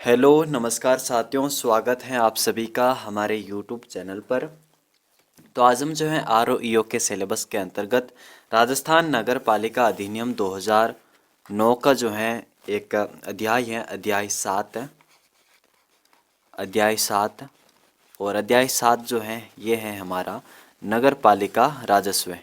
Hello नमस्कार साथियों, स्वागत है आप सभी का हमारे यूट्यूब चैनल पर। तो आज हम जो है आरओईओ के सिलेबस के अंतर्गत राजस्थान नगर पालिका अधिनियम 2009 का जो है एक अध्याय है, अध्याय 7 और अध्याय 7 जो है ये है हमारा नगर पालिका राजस्व।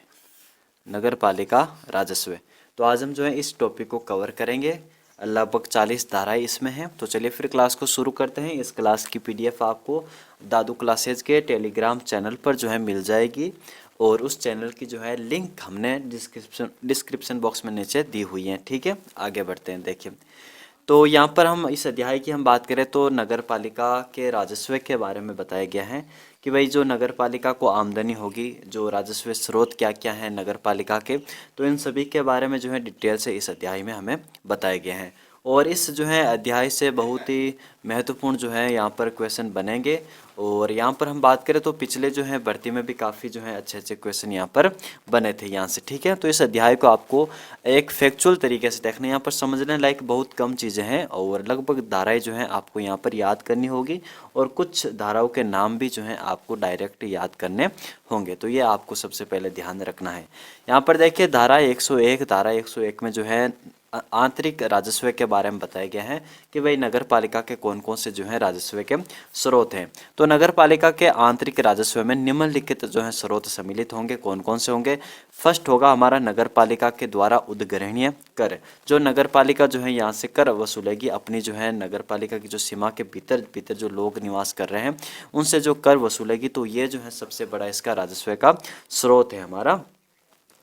नगर पालिका राजस्व। तो आज हम जो है इस टॉपिक को कवर करेंगे। लगभग 40 धाराएं इसमें हैं। तो चलिए फिर क्लास को शुरू करते हैं। इस क्लास की पीडीएफ आपको दादू क्लासेज के टेलीग्राम चैनल पर जो है मिल जाएगी और उस चैनल की जो है लिंक हमने डिस्क्रिप्शन बॉक्स में नीचे दी हुई है। ठीक है, आगे बढ़ते हैं। देखिए, तो यहाँ पर हम इस अध्याय की हम बात करें तो नगर पालिका के राजस्व के बारे में बताया गया है कि भाई जो नगर पालिका को आमदनी होगी, जो राजस्व स्रोत क्या क्या हैं नगर पालिका के, तो इन सभी के बारे में जो है डिटेल से इस अध्याय में हमें बताए गए हैं। और इस जो है अध्याय से बहुत ही महत्वपूर्ण जो है यहाँ पर क्वेश्चन बनेंगे। और यहाँ पर हम बात करें तो पिछले जो है भर्ती में भी काफ़ी जो है अच्छे अच्छे क्वेश्चन यहाँ पर बने थे यहाँ से। ठीक है, तो इस अध्याय को आपको एक फैक्चुअल तरीके से देखना है। यहाँ पर समझने लायक बहुत कम चीज़ें हैं और लगभग धाराएं जो हैं आपको यहाँ पर याद करनी होगी और कुछ धाराओं के नाम भी जो हैं आपको डायरेक्ट याद करने होंगे। तो ये आपको सबसे पहले ध्यान रखना है। यहाँ पर देखिए धारा 101 में जो है आंतरिक राजस्व के बारे में बताया गया है कि भाई नगर पालिका के कौन कौन से जो है राजस्व के स्रोत हैं। तो नगर पालिका के आंतरिक राजस्व में निम्नलिखित जो है स्रोत सम्मिलित होंगे। कौन कौन से होंगे? फर्स्ट होगा हमारा नगर पालिका के द्वारा उद्ग्रहणीय कर। जो नगर पालिका जो है यहाँ से कर वसूलेगी अपनी जो है नगर पालिका की जो सीमा के भीतर भीतर जो लोग निवास कर रहे हैं उनसे जो कर वसूलेगी, तो ये जो है सबसे बड़ा इसका राजस्व का स्रोत है हमारा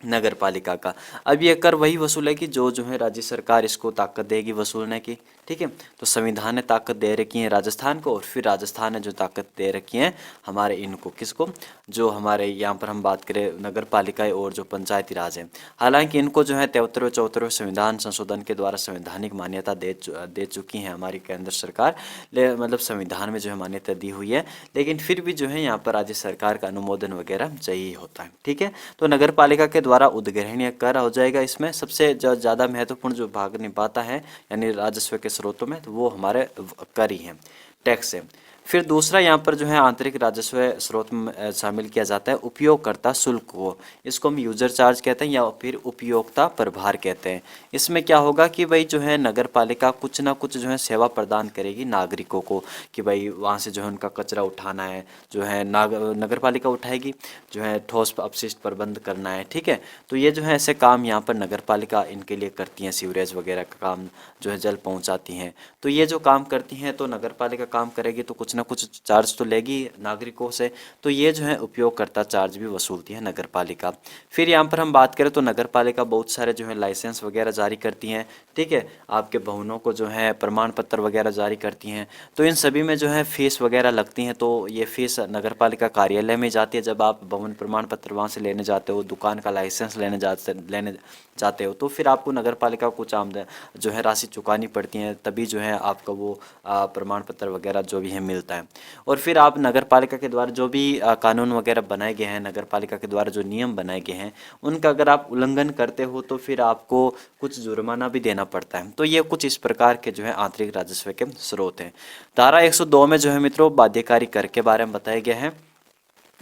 नगर पालिका का। अब ये कर वही वसूलेगी जो है राज्य सरकार इसको ताकत देगी वसूलने की। ठीक है, तो संविधान ने ताकत दे रखी है राजस्थान को और फिर राजस्थान ने जो ताकत दे रखी है हमारे इनको, किसको? जो हमारे यहाँ पर हम बात करें नगर पालिकाएं और जो पंचायती राज है। हालांकि इनको जो है 73वें संविधान संशोधन के द्वारा संवैधानिक मान्यता दे चुकी है हमारी केंद्र सरकार, मतलब संविधान में जो है मान्यता दी हुई है, लेकिन फिर भी जो है यहाँ पर राज्य सरकार का अनुमोदन वगैरह चाहिए होता है। ठीक है, तो नगर पालिका के द्वारा उद्ग्रहणीय कर हो जाएगा। इसमें सबसे ज़्यादा महत्वपूर्ण जो भाग निभाता है यानी राजस्व के स्रोतों में, तो वो हमारे कर ही हैं, टैक्स है। फिर दूसरा यहाँ पर जो है आंतरिक राजस्व स्रोत में शामिल किया जाता है उपयोगकर्ता शुल्क को। इसको हम यूजर चार्ज कहते हैं या फिर उपयोक्ता प्रभार कहते हैं। इसमें क्या होगा कि भाई जो है नगर पालिका कुछ ना कुछ जो है सेवा प्रदान करेगी नागरिकों को कि भाई वहाँ से जो है उनका कचरा उठाना है, जो है नगर पालिका उठाएगी, जो है ठोस अपशिष्ट प्रबंध करना है। ठीक है, तो ये जो है ऐसे काम यहाँ पर नगर पालिका इनके लिए करती हैं। सीवरेज वगैरह का काम जो है जल पहुँचाती हैं, तो ये जो काम करती हैं तो नगर पालिका काम करेगी तो कुछ ना कुछ चार्ज तो लेगी नागरिकों से, तो ये जो है उपयोगकर्ता चार्ज भी वसूलती है नगर पालिका। फिर यहाँ पर हम बात करें तो नगर पालिका बहुत सारे जो है लाइसेंस वगैरह जारी करती हैं। ठीक है, आपके भवनों को जो है प्रमाण पत्र वगैरह जारी करती हैं, तो इन सभी में जो है फीस वगैरह लगती हैं। तो ये फीस नगर पालिका कार्यालय में जाती है। जब आप भवन प्रमाण पत्र वहाँ से लेने जाते हो, दुकान का लाइसेंस लेने जाते हो, तो फिर आपको नगर पालिका को कुछ आमदन जो है राशि चुकानी पड़ती है, तभी जो है आपका वो प्रमाण पत्र वगैरह जो भी है मिलता है। और फिर आप नगर पालिका के द्वारा जो भी कानून वगैरह बनाए गए हैं, नगर पालिका के द्वारा जो नियम बनाए गए हैं, उनका अगर आप उल्लंघन करते हो तो फिर आपको कुछ जुर्माना भी देना पड़ता है। तो ये कुछ इस प्रकार के जो है आंतरिक राजस्व के स्रोत हैं। धारा 102 में जो है मित्रों बाध्यकारी कर के बारे में बताया गया है।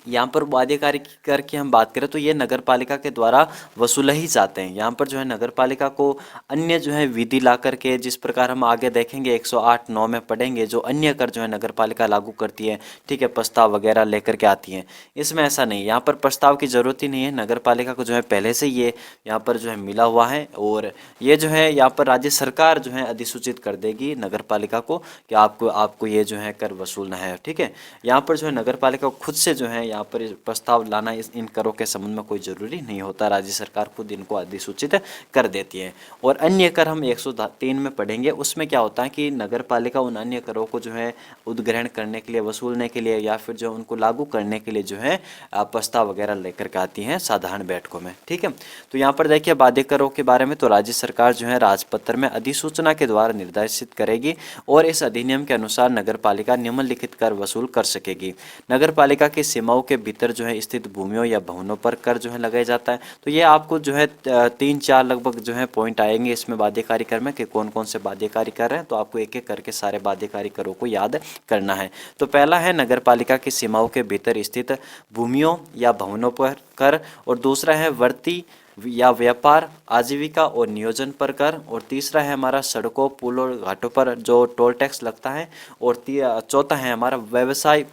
यहाँ पर बाध्यकारी कर की हम बात करें तो ये नगर पालिका के द्वारा वसूले ही जाते हैं। यहाँ पर जो है नगर पालिका को अन्य जो है विधि ला करके, जिस प्रकार हम आगे देखेंगे 108(9) में पढ़ेंगे, जो अन्य कर जो है नगर पालिका लागू करती है। ठीक है, प्रस्ताव वगैरह लेकर के आती हैं। इसमें ऐसा नहीं, यहाँ पर प्रस्ताव की जरूरत ही नहीं है। नगर पालिका को जो है पहले से ये यहाँ पर जो है मिला हुआ है और ये जो है यहाँ पर राज्य सरकार जो है अधिसूचित कर देगी नगर पालिका को कि आपको ये जो है कर वसूलना है। ठीक है, यहाँ पर जो है नगर पालिका खुद से जो है यहाँ पर प्रस्ताव लाना इन करों के संबंध में कोई जरूरी नहीं होता। राज्य सरकार खुद इनको अधिसूचित कर देती है। और अन्य कर हम 103 में पढ़ेंगे। उसमें क्या होता है कि नगर पालिका उन अन्य करों को जो है उद्ग्रहण करने के लिए, वसूलने के लिए या फिर जो उनको लागू करने के लिए जो है प्रस्ताव वगैरह लेकर के आती हैं साधारण बैठकों में। ठीक है, तो यहाँ पर देखिए बाध्य करों के बारे में, तो राज्य सरकार जो है राजपत्र में अधिसूचना के द्वारा निर्देशित करेगी और इस अधिनियम के अनुसार नगर पालिका निम्नलिखित कर वसूल कर सकेगी। नगर पालिका की सीमाओं के भीतर जो है स्थित भूमियों या भवनों पर कर जो है लगाया जाता है। तो ये आपको जो है 3-4 लगभग जो है पॉइंट आएंगे इसमें बाध्यकारी कर में कि कौन कौन से बाध्यकारी कर हैं। तो आपको एक एक करके सारे बाध्यकारी करों को याद करना है। तो पहला है नगर पालिका की सीमाओं के भीतर स्थित भूमियों या भवनों पर कर, और दूसरा है वर्ती या व्यापार, आजीविका और नियोजन पर कर, और तीसरा है हमारा सड़कों, पुलों, घाटों पर जो टोल टैक्स लगता है, और चौथा है हमारा व्यवसाय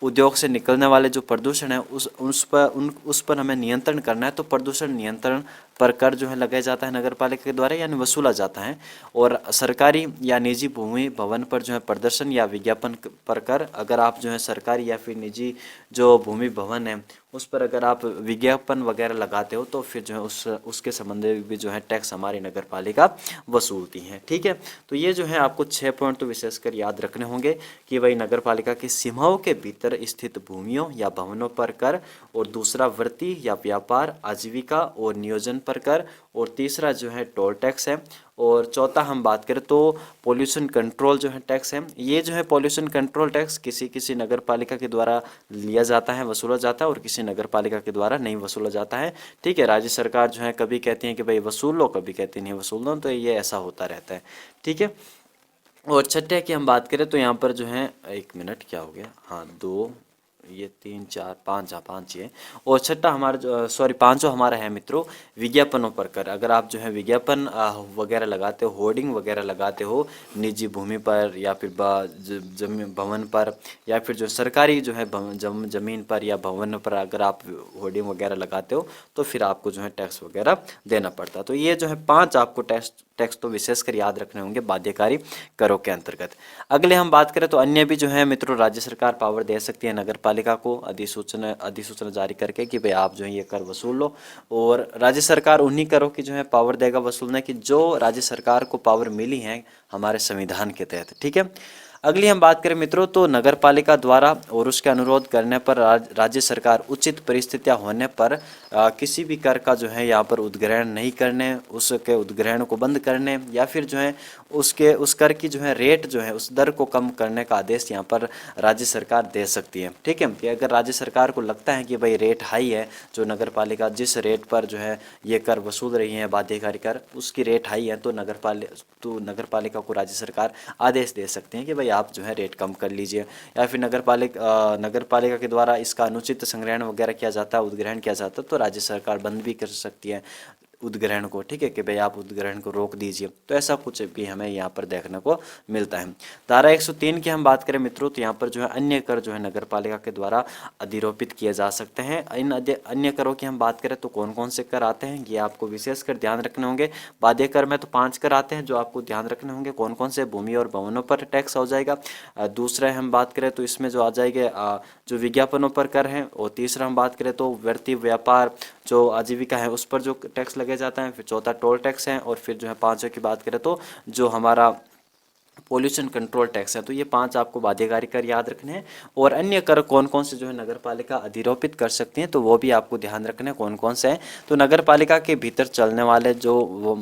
उद्योग से निकलने वाले जो प्रदूषण है उस पर हमें नियंत्रण करना है। तो प्रदूषण नियंत्रण पर कर जो है लगाया जाता है नगर पालिका के द्वारा, यानी वसूला जाता है। और सरकारी या निजी भूमि भवन पर जो है प्रदर्शन या विज्ञापन पर कर, अगर आप जो है सरकारी या फिर निजी जो भूमि भवन है उस पर अगर आप विज्ञापन वगैरह लगाते हो तो फिर जो है उसके संबंध में भी जो है टैक्स हमारी नगर पालिका वसूलती है। ठीक है, तो ये जो है आपको 6 पॉइंट तो विशेषकर याद रखने होंगे कि भाई नगर पालिका की सीमाओं के भीतर स्थित भूमियों या भवनों पर कर, और दूसरा वृत्ति या व्यापार, आजीविका और नियोजन पर कर, और तीसरा जो है टोल टैक्स है, और चौथा हम बात करें तो पोल्यूशन कंट्रोल जो है टैक्स है। ये जो है पोल्यूशन कंट्रोल टैक्स किसी किसी नगर पालिका के द्वारा लिया जाता है, वसूला जाता है, और किसी नगर पालिका के द्वारा नहीं वसूला जाता है। ठीक है, राज्य सरकार जो है कभी कहती है कि भाई वसूल लो, कभी कहती नहीं वसूल लो, तो ये ऐसा होता रहता है। ठीक है, और छठे की हम बात करें तो यहाँ पर जो है 1 मिनट क्या हो गया, हाँ 2 ये 3 4 5, हाँ 5 ये, और छठा हमारा जो सॉरी 5वां हमारा है मित्रों विज्ञापनों पर कर। अगर आप जो है विज्ञापन वगैरह लगाते हो, होर्डिंग वगैरह लगाते हो निजी भूमि पर या फिर जमीन भवन पर, या फिर जो सरकारी जो है जमीन पर या भवन पर अगर आप होर्डिंग वगैरह लगाते हो तो फिर आपको जो है टैक्स वगैरह देना पड़ता है। तो ये जो है 5 आपको टैक्स तो विशेषकर याद रखने होंगे बाध्यकारी करों के अंतर्गत। अगले हम बात करें तो अन्य भी जो है मित्रों राज्य सरकार पावर दे सकती है नगर पालिका को अधिसूचना जारी करके कि भाई आप जो है ये कर वसूल लो, और राज्य सरकार उन्हीं करों की जो है पावर देगा वसूलने की जो राज्य सरकार को पावर मिली है हमारे संविधान के तहत। ठीक है, अगली हम बात करें मित्रों तो नगर पालिका द्वारा और उसके अनुरोध करने पर राज्य सरकार उचित परिस्थितियां होने पर किसी भी कर का जो है यहाँ पर उद्ग्रहण नहीं करने, उसके उद्ग्रहण को बंद करने, या फिर जो है उस कर की जो है रेट जो है उस दर को कम करने का आदेश यहाँ पर राज्य सरकार दे सकती है। ठीक है, कि अगर राज्य सरकार को लगता है कि भाई रेट हाई है, जो नगर पालिका जिस रेट पर जो है ये कर वसूल रही है बाध्यकारी कर उसकी रेट हाई है, तो नगर पालिका को राज्य सरकार आदेश दे सकते हैं कि भाई आप जो है रेट कम कर लीजिए, या फिर नगर पालिका के द्वारा इसका अनुचित संग्रहण वगैरह किया जाता है, उद्ग्रहण किया जाता है, तो राज्य सरकार बंद भी कर सकती है उद्ग्रहण को। ठीक है, कि भाई आप उद्ग्रहण को रोक दीजिए। तो ऐसा कुछ भी हमें यहाँ पर देखने को मिलता है। धारा 103 की हम बात करें मित्रों तो यहाँ पर जो है अन्य कर जो है नगर पालिका के द्वारा अधिरोपित किए जा सकते हैं। इन अन्य करों की हम बात करें तो कौन कौन से कर आते हैं ये आपको विशेषकर ध्यान रखने होंगे। बाध्य कर में तो 5 कर आते हैं जो आपको ध्यान रखने होंगे कौन कौन से, भूमि और भवनों पर टैक्स हो जाएगा। दूसरा हम बात करें तो इसमें जो आ जाएंगे जो विज्ञापनों पर कर हैं, और तीसरा हम बात करें तो व्यक्ति व्यापार जो आजीविका है उस पर जो टैक्स लगे जाते हैं, फिर चौथा टोल टैक्स है, और फिर जो है 5वें की बात करें तो जो हमारा पोल्यूशन कंट्रोल टैक्स है। तो ये 5 आपको बाध्यकारी कर याद रखने हैं। और अन्य कर कौन कौन से जो है नगर पालिका अधिरोपित कर सकती हैं तो वो भी आपको ध्यान रखने कौन कौन से हैं। तो नगर पालिका के भीतर चलने वाले जो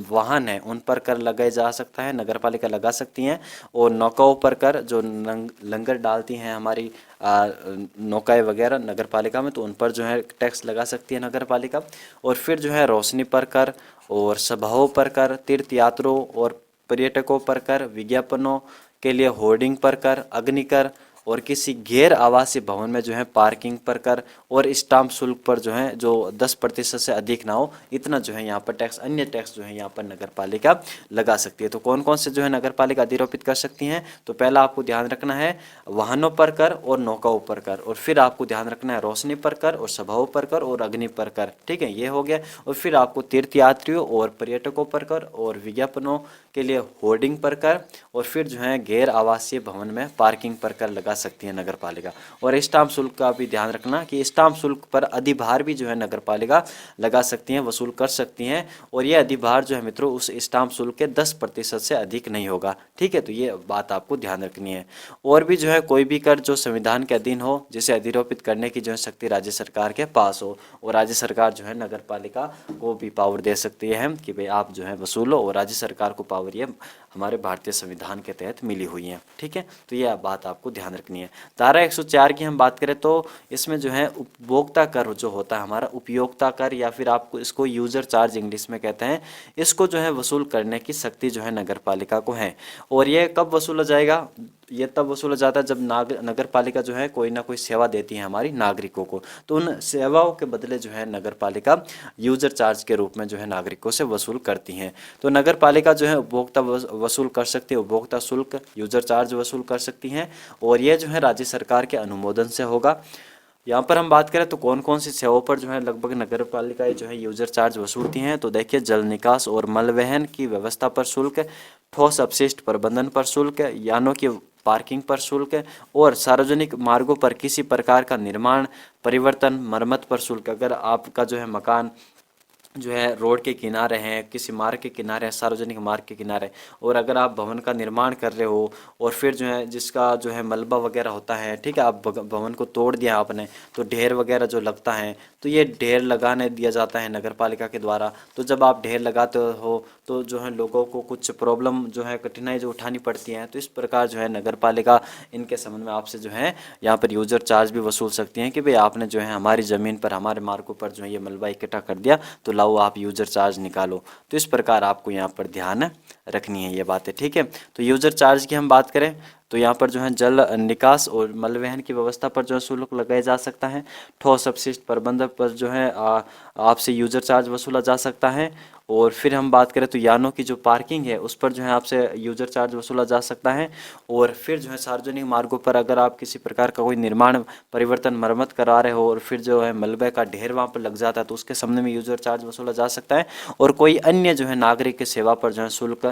वाहन हैं उन पर कर लगाया जा सकता है, नगर पालिका लगा सकती हैं। और नौकाओं पर कर जो लंगर डालती हैं हमारी नौकाएं वगैरह नगर पालिका में, तो उन पर जो है टैक्स लगा सकती है नगर पालिका। और फिर जो है रोशनी पर कर, और सभाओं पर कर, तीर्थ यात्रों और पर्यटकों पर कर, विज्ञापनों के लिए होर्डिंग पर कर, अग्नि कर, और किसी गैर आवासीय भवन में जो है पार्किंग पर कर, और स्टाम्प शुल्क पर जो है जो 10% से अधिक ना हो इतना जो है यहाँ पर टैक्स, अन्य टैक्स जो है यहाँ पर नगर पालिका लगा सकती है। तो कौन कौन से जो है नगर पालिका अधिरोपित कर सकती हैं, तो पहला आपको ध्यान रखना है वाहनों पर कर और नौकाओं पर कर, और फिर आपको ध्यान रखना है रोशनी पर कर और सभाओं पर कर और अग्नि पर कर। ठीक है, ये हो गया। और फिर आपको तीर्थयात्रियों और पर्यटकों पर कर और विज्ञापनों के लिए होर्डिंग पर कर, और फिर जो है गैर आवासीय भवन में पार्किंग पर कर लगा सकती है नगर पालिका। और स्टाम्प शुल्क का भी ध्यान रखना कि स्टाम्प शुल्क पर अधिभार भी जो है नगर पालिका लगा सकती हैं, वसूल कर सकती हैं। और ये अधिभार जो है मित्रों उस स्टाम्प शुल्क के 10% से अधिक नहीं होगा। ठीक है, तो ये बात आपको ध्यान रखनी है। और भी जो है कोई भी कर जो संविधान के अधीन हो जिसे अधिरोपित करने की जो है शक्ति राज्य सरकार के पास हो, और राज्य सरकार जो है नगर पालिका को भी पावर दे सकती है कि भाई आप जो है वसूलो, और राज्य सरकार को पावर ये हमारे भारतीय संविधान के तहत मिली हुई है। ठीक है, तो ये बात आपको ध्यान रखनी रखनी है। धारा 104 की हम बात करें तो इसमें जो है उपभोक्ता कर जो होता है हमारा, उपयोगिता कर या फिर आपको इसको यूजर चार्ज इंग्लिश में कहते हैं, इसको जो है वसूल करने की शक्ति जो है नगर पालिका को है। और ये कब वसूला जाएगा? ये तब वसूला जाता है जब नगर पालिका जो है कोई ना कोई सेवा देती है हमारी नागरिकों को, तो उन सेवाओं के बदले जो है नगर पालिका यूजर चार्ज के रूप में जो है नागरिकों से वसूल करती हैं। तो नगर पालिका जो है उपभोक्ता वसूल कर सकती है, उपभोक्ता शुल्क यूजर चार्ज वसूल कर सकती हैं, और ये जो है राज्य सरकार के अनुमोदन से होगा। यहाँ पर हम बात करें तो कौन कौन सी सेवाओं पर जो है लगभग नगर पालिकाएं जो है यूजर चार्ज वसूलती हैं, तो देखिए जल निकास और मल वहन की व्यवस्था पर शुल्क, ठोस अपशिष्ट प्रबंधन पर शुल्क, यानों की पार्किंग पर शुल्क, और सार्वजनिक मार्गों पर किसी प्रकार का निर्माण, परिवर्तन, मरम्मत पर शुल्क। अगर आपका जो है मकान जो है रोड के किनारे हैं, किसी मार्ग के किनारे हैं, सार्वजनिक मार्ग के किनारे, और अगर आप भवन का निर्माण कर रहे हो और फिर जो है जिसका जो है मलबा वगैरह होता है, ठीक है, आप भवन को तोड़ दिया आपने, तो ढेर वगैरह जो लगता है, तो ये ढेर लगाने दिया जाता है नगर पालिका के द्वारा। तो जब आप ढेर लगाते हो तो जो है लोगों को कुछ प्रॉब्लम जो है कठिनाई जो उठानी पड़ती है, तो इस प्रकार जो है नगर पालिका इनके संबंध में आपसे जो है यहाँ पर यूजर चार्ज भी वसूल सकती हैं कि भाई आपने जो है हमारी ज़मीन पर, हमारे मार्गों पर जो है ये मलबा इकट्ठा कर दिया, तो लाओ आप यूजर चार्ज निकालो। तो इस प्रकार आपको यहाँ पर ध्यान रखनी है ये बातें, ठीक है। तो यूजर चार्ज की हम बात करें तो यहाँ पर जो है जल निकास और मल वहन की व्यवस्था पर जो है शुल्क लगाया जा सकता है, ठोस अपशिष्ट प्रबंधन पर जो है आपसे यूजर चार्ज वसूला जा सकता है, और फिर हम बात करें तो यानों की जो पार्किंग है उस पर जो है आपसे यूजर चार्ज वसूला जा सकता है, और फिर जो है सार्वजनिक मार्गों पर अगर आप किसी प्रकार का कोई निर्माण, परिवर्तन, मरम्मत करा रहे हो और फिर जो है मलबे का ढेर वहाँ पर लग जाता है, तो उसके संबंध में यूजर चार्ज वसूला जा सकता है। और कोई अन्य जो है नागरिक की सेवा पर जो है शुल्क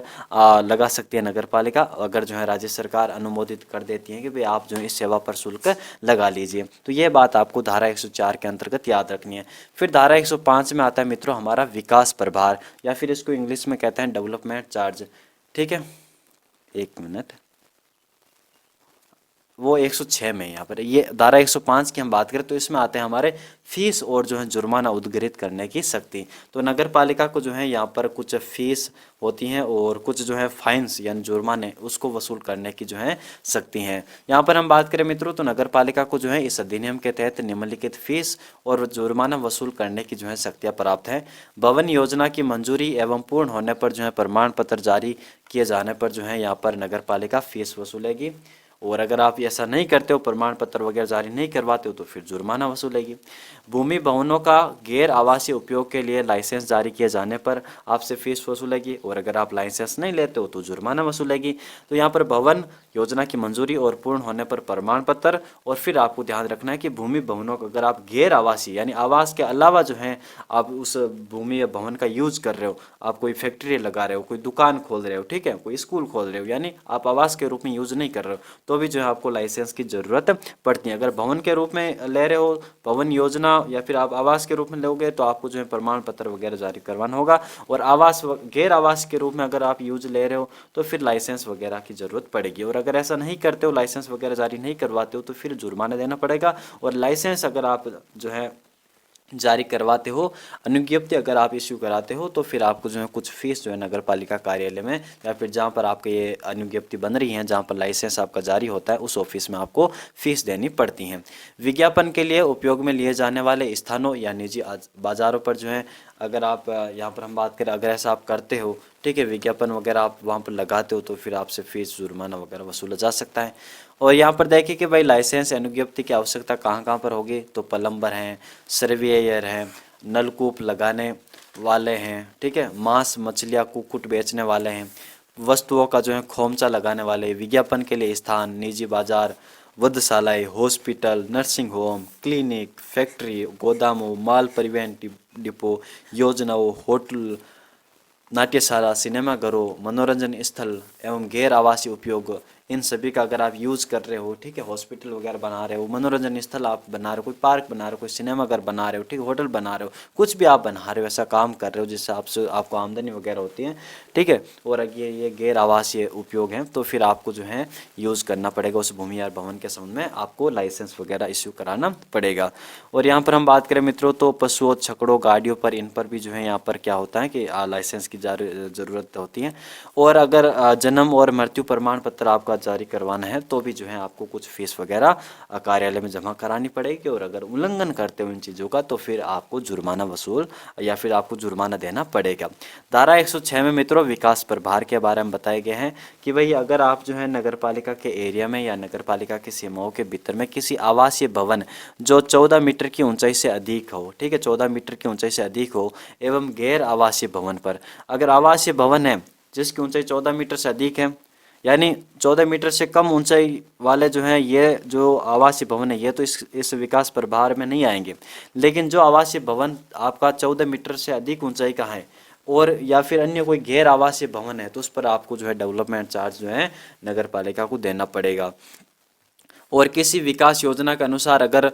लगा सकती है नगर पालिका, अगर जो है राज्य सरकार अनुमोदित कर देती है कि भाई आप जो है इस सेवा पर शुल्क लगा लीजिए। तो ये बात आपको धारा 104 के अंतर्गत याद रखनी है। फिर धारा 105 में आता है मित्रों हमारा विकास प्रभार, या फिर इसको इंग्लिश में कहते हैं डेवलपमेंट चार्ज, ठीक है। एक मिनट, वो 106 में यहाँ पर ये धारा 105 की हम बात करें तो इसमें आते हैं हमारे फीस और जो है जुर्माना उद्घृत करने की शक्ति। तो नगर पालिका को जो है यहाँ पर कुछ फीस होती हैं और कुछ जो है फाइन्स यानी जुर्माने उसको वसूल करने की जो है शक्ति है। यहाँ पर हम बात करें मित्रों तो नगर पालिका को जो है इस अधिनियम के तहत निम्नलिखित फीस और जुर्माना वसूल करने की जो है शक्तियाँ प्राप्त है। भवन योजना की मंजूरी एवं पूर्ण होने पर जो है प्रमाण पत्र जारी किए जाने पर जो है यहाँ पर नगर पालिका फीस वसूलेगी, और अगर आप ऐसा नहीं करते हो, प्रमाण पत्र वगैरह जारी नहीं करवाते हो, तो फिर जुर्माना वसूलेगी। भूमि भवनों का गैर आवासीय उपयोग के लिए लाइसेंस जारी किए जाने पर आपसे फीस वसूलेगी, और अगर आप लाइसेंस नहीं लेते हो तो जुर्माना वसूलेगी। तो यहाँ पर भवन योजना की मंजूरी और पूर्ण होने पर प्रमाण पत्र, और फिर आपको ध्यान रखना है कि भूमि भवनों का अगर आप गैर आवासीय यानी आवास के अलावा जो है आप उस भूमि या भवन का यूज कर रहे हो, आप कोई फैक्ट्री लगा रहे हो, कोई दुकान खोल रहे हो, ठीक है, कोई स्कूल खोल रहे हो, यानी आप आवास के रूप में यूज नहीं कर रहे हो, तो भी जो है आपको लाइसेंस की जरूरत पड़ती है। अगर भवन के रूप में ले रहे हो, भवन योजना या फिर आप आवास के रूप में लोगे, तो आपको जो है प्रमाण पत्र वगैरह जारी करवाना होगा, और आवास गैर आवास के रूप में अगर आप यूज ले रहे हो तो फिर लाइसेंस वगैरह की जरूरत पड़ेगी। और अगर ऐसा नहीं करते हो, लाइसेंस वगैरह जारी नहीं करवाते हो, तो फिर जुर्माना देना पड़ेगा। और लाइसेंस अगर आप जो है जारी करवाते हो, अनुज्ञप्ति अगर आप इश्यू कराते हो, तो फिर आपको जो है कुछ फीस जो है नगर पालिका कार्यालय में या फिर जहाँ पर आपके ये अनुज्ञप्ति बन रही है, जहाँ पर लाइसेंस आपका जारी होता है, उस ऑफिस में आपको फीस देनी पड़ती है। विज्ञापन के लिए उपयोग में लिए जाने वाले स्थानों या निजी बाजारों पर जो है अगर आप यहाँ पर हम बात करें, अगर ऐसा आप करते हो, ठीक है, विज्ञापन वगैरह आप वहाँ पर लगाते हो, तो फिर आपसे फीस जुर्माना वगैरह वसूला जा सकता है। और यहाँ पर देखिए कि भाई लाइसेंस अनुज्ञप्ति की आवश्यकता कहाँ कहाँ पर होगी, तो प्लम्बर हैं, सर्वेयर हैं, नलकूप लगाने वाले हैं, ठीक है, मांस मछलियाँ कुक्कुट बेचने वाले हैं, वस्तुओं का जो है खोमचा लगाने वाले, विज्ञापन के लिए स्थान, निजी बाजार, वधशालाएँ, hospital, nursing home, clinic, factory, गोदामों, माल परिवहन डिपो, योजनाओं, होटल, नाट्यशाला, सिनेमाघरों, मनोरंजन स्थल एवं गैर आवासीय उपयोग, इन सभी का अगर आप यूज़ कर रहे हो, ठीक है, हॉस्पिटल वगैरह बना रहे हो, मनोरंजन स्थल आप बना रहे हो, कोई पार्क बना रहे हो, कोई सिनेमाघर बना रहे हो, ठीक है, होटल बना रहे हो, कुछ भी आप बना रहे हो, ऐसा काम कर रहे हो जिससे आपको आमदनी वगैरह होती है, ठीक है, और अगर ये गैर आवासीय उपयोग हैं, तो फिर आपको जो है यूज़ करना पड़ेगा, उस भूमि या भवन के संबंध में आपको लाइसेंस वगैरह इश्यू कराना पड़ेगा। और यहाँ पर हम बात करें मित्रों तो पशुओं, छकड़ों, गाड़ियों पर, इन पर भी जो है यहाँ पर क्या होता है कि लाइसेंस की ज़रूरत होती है। और अगर जन्म और मृत्यु प्रमाण पत्र आपका का जारी करवाना है तो भी जो है आपको कुछ फीस वगैरह कार्यालय में जमा करानी पड़ेगी, और अगर उल्लंघन करते हो इन चीज़ों का तो फिर आपको जुर्माना वसूल या फिर आपको जुर्माना देना पड़ेगा। धारा 106 में मित्रों विकास प्रभार के बारे में बताए गए हैं कि भाई अगर आप जो है नगर पालिका के एरिया में या नगर पालिका की सीमाओं के भीतर में किसी आवासीय भवन जो 14 मीटर की ऊंचाई से अधिक हो, ठीक है, 14 मीटर की ऊंचाई से अधिक हो, एवं गैर आवासीय भवन पर, अगर आवासीय भवन है जिसकी ऊंचाई 14 मीटर से अधिक है, यानी 14 मीटर से कम ऊंचाई वाले जो हैं ये जो आवासीय भवन है ये तो इस विकास प्रभार में नहीं आएंगे। लेकिन जो आवासीय भवन आपका 14 मीटर से अधिक ऊंचाई का है और या फिर अन्य कोई गैर आवासीय भवन है तो उस पर आपको जो है डेवलपमेंट चार्ज जो है नगर पालिका को देना पड़ेगा। और किसी विकास योजना के अनुसार अगर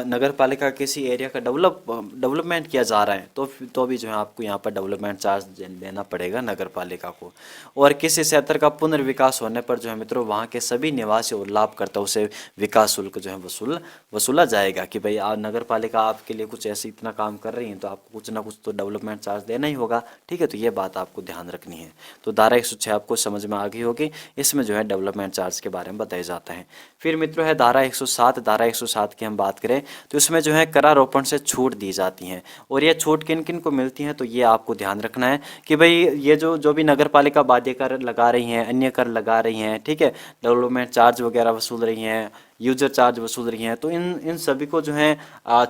नगर पालिका किसी एरिया का डेवलपमेंट किया जा रहा है तो भी जो है आपको यहाँ पर डेवलपमेंट चार्ज देना पड़ेगा नगर पालिका को। और किसी क्षेत्र का पुनर्विकास होने पर जो है मित्रों वहाँ के सभी निवासी और लाभकर्ताओं से विकास शुल्क जो है वसूला जाएगा कि भाई नगर पालिका आपके लिए कुछ ऐसे इतना काम कर रही है तो आपको कुछ ना कुछ तो डेवलपमेंट चार्ज देना ही होगा, ठीक है। तो ये बात आपको ध्यान रखनी है। तो धारा 106 आपको समझ में आ गई होगी, इसमें जो है डेवलपमेंट चार्ज के बारे में बताया जाता है। फिर मित्रों है धारा 107। धारा 107 की हम बात करें तो इसमें जो है करारोपण से छूट दी जाती हैं, और ये छूट किन किन को मिलती हैं तो ये आपको ध्यान रखना है कि भाई ये जो भी नगर पालिका बाध्य कर लगा रही हैं, अन्य कर लगा रही हैं, ठीक है, डेवलपमेंट चार्ज वगैरह वसूल रही हैं, यूजर चार्ज वसूल रही हैं, तो इन सभी को जो है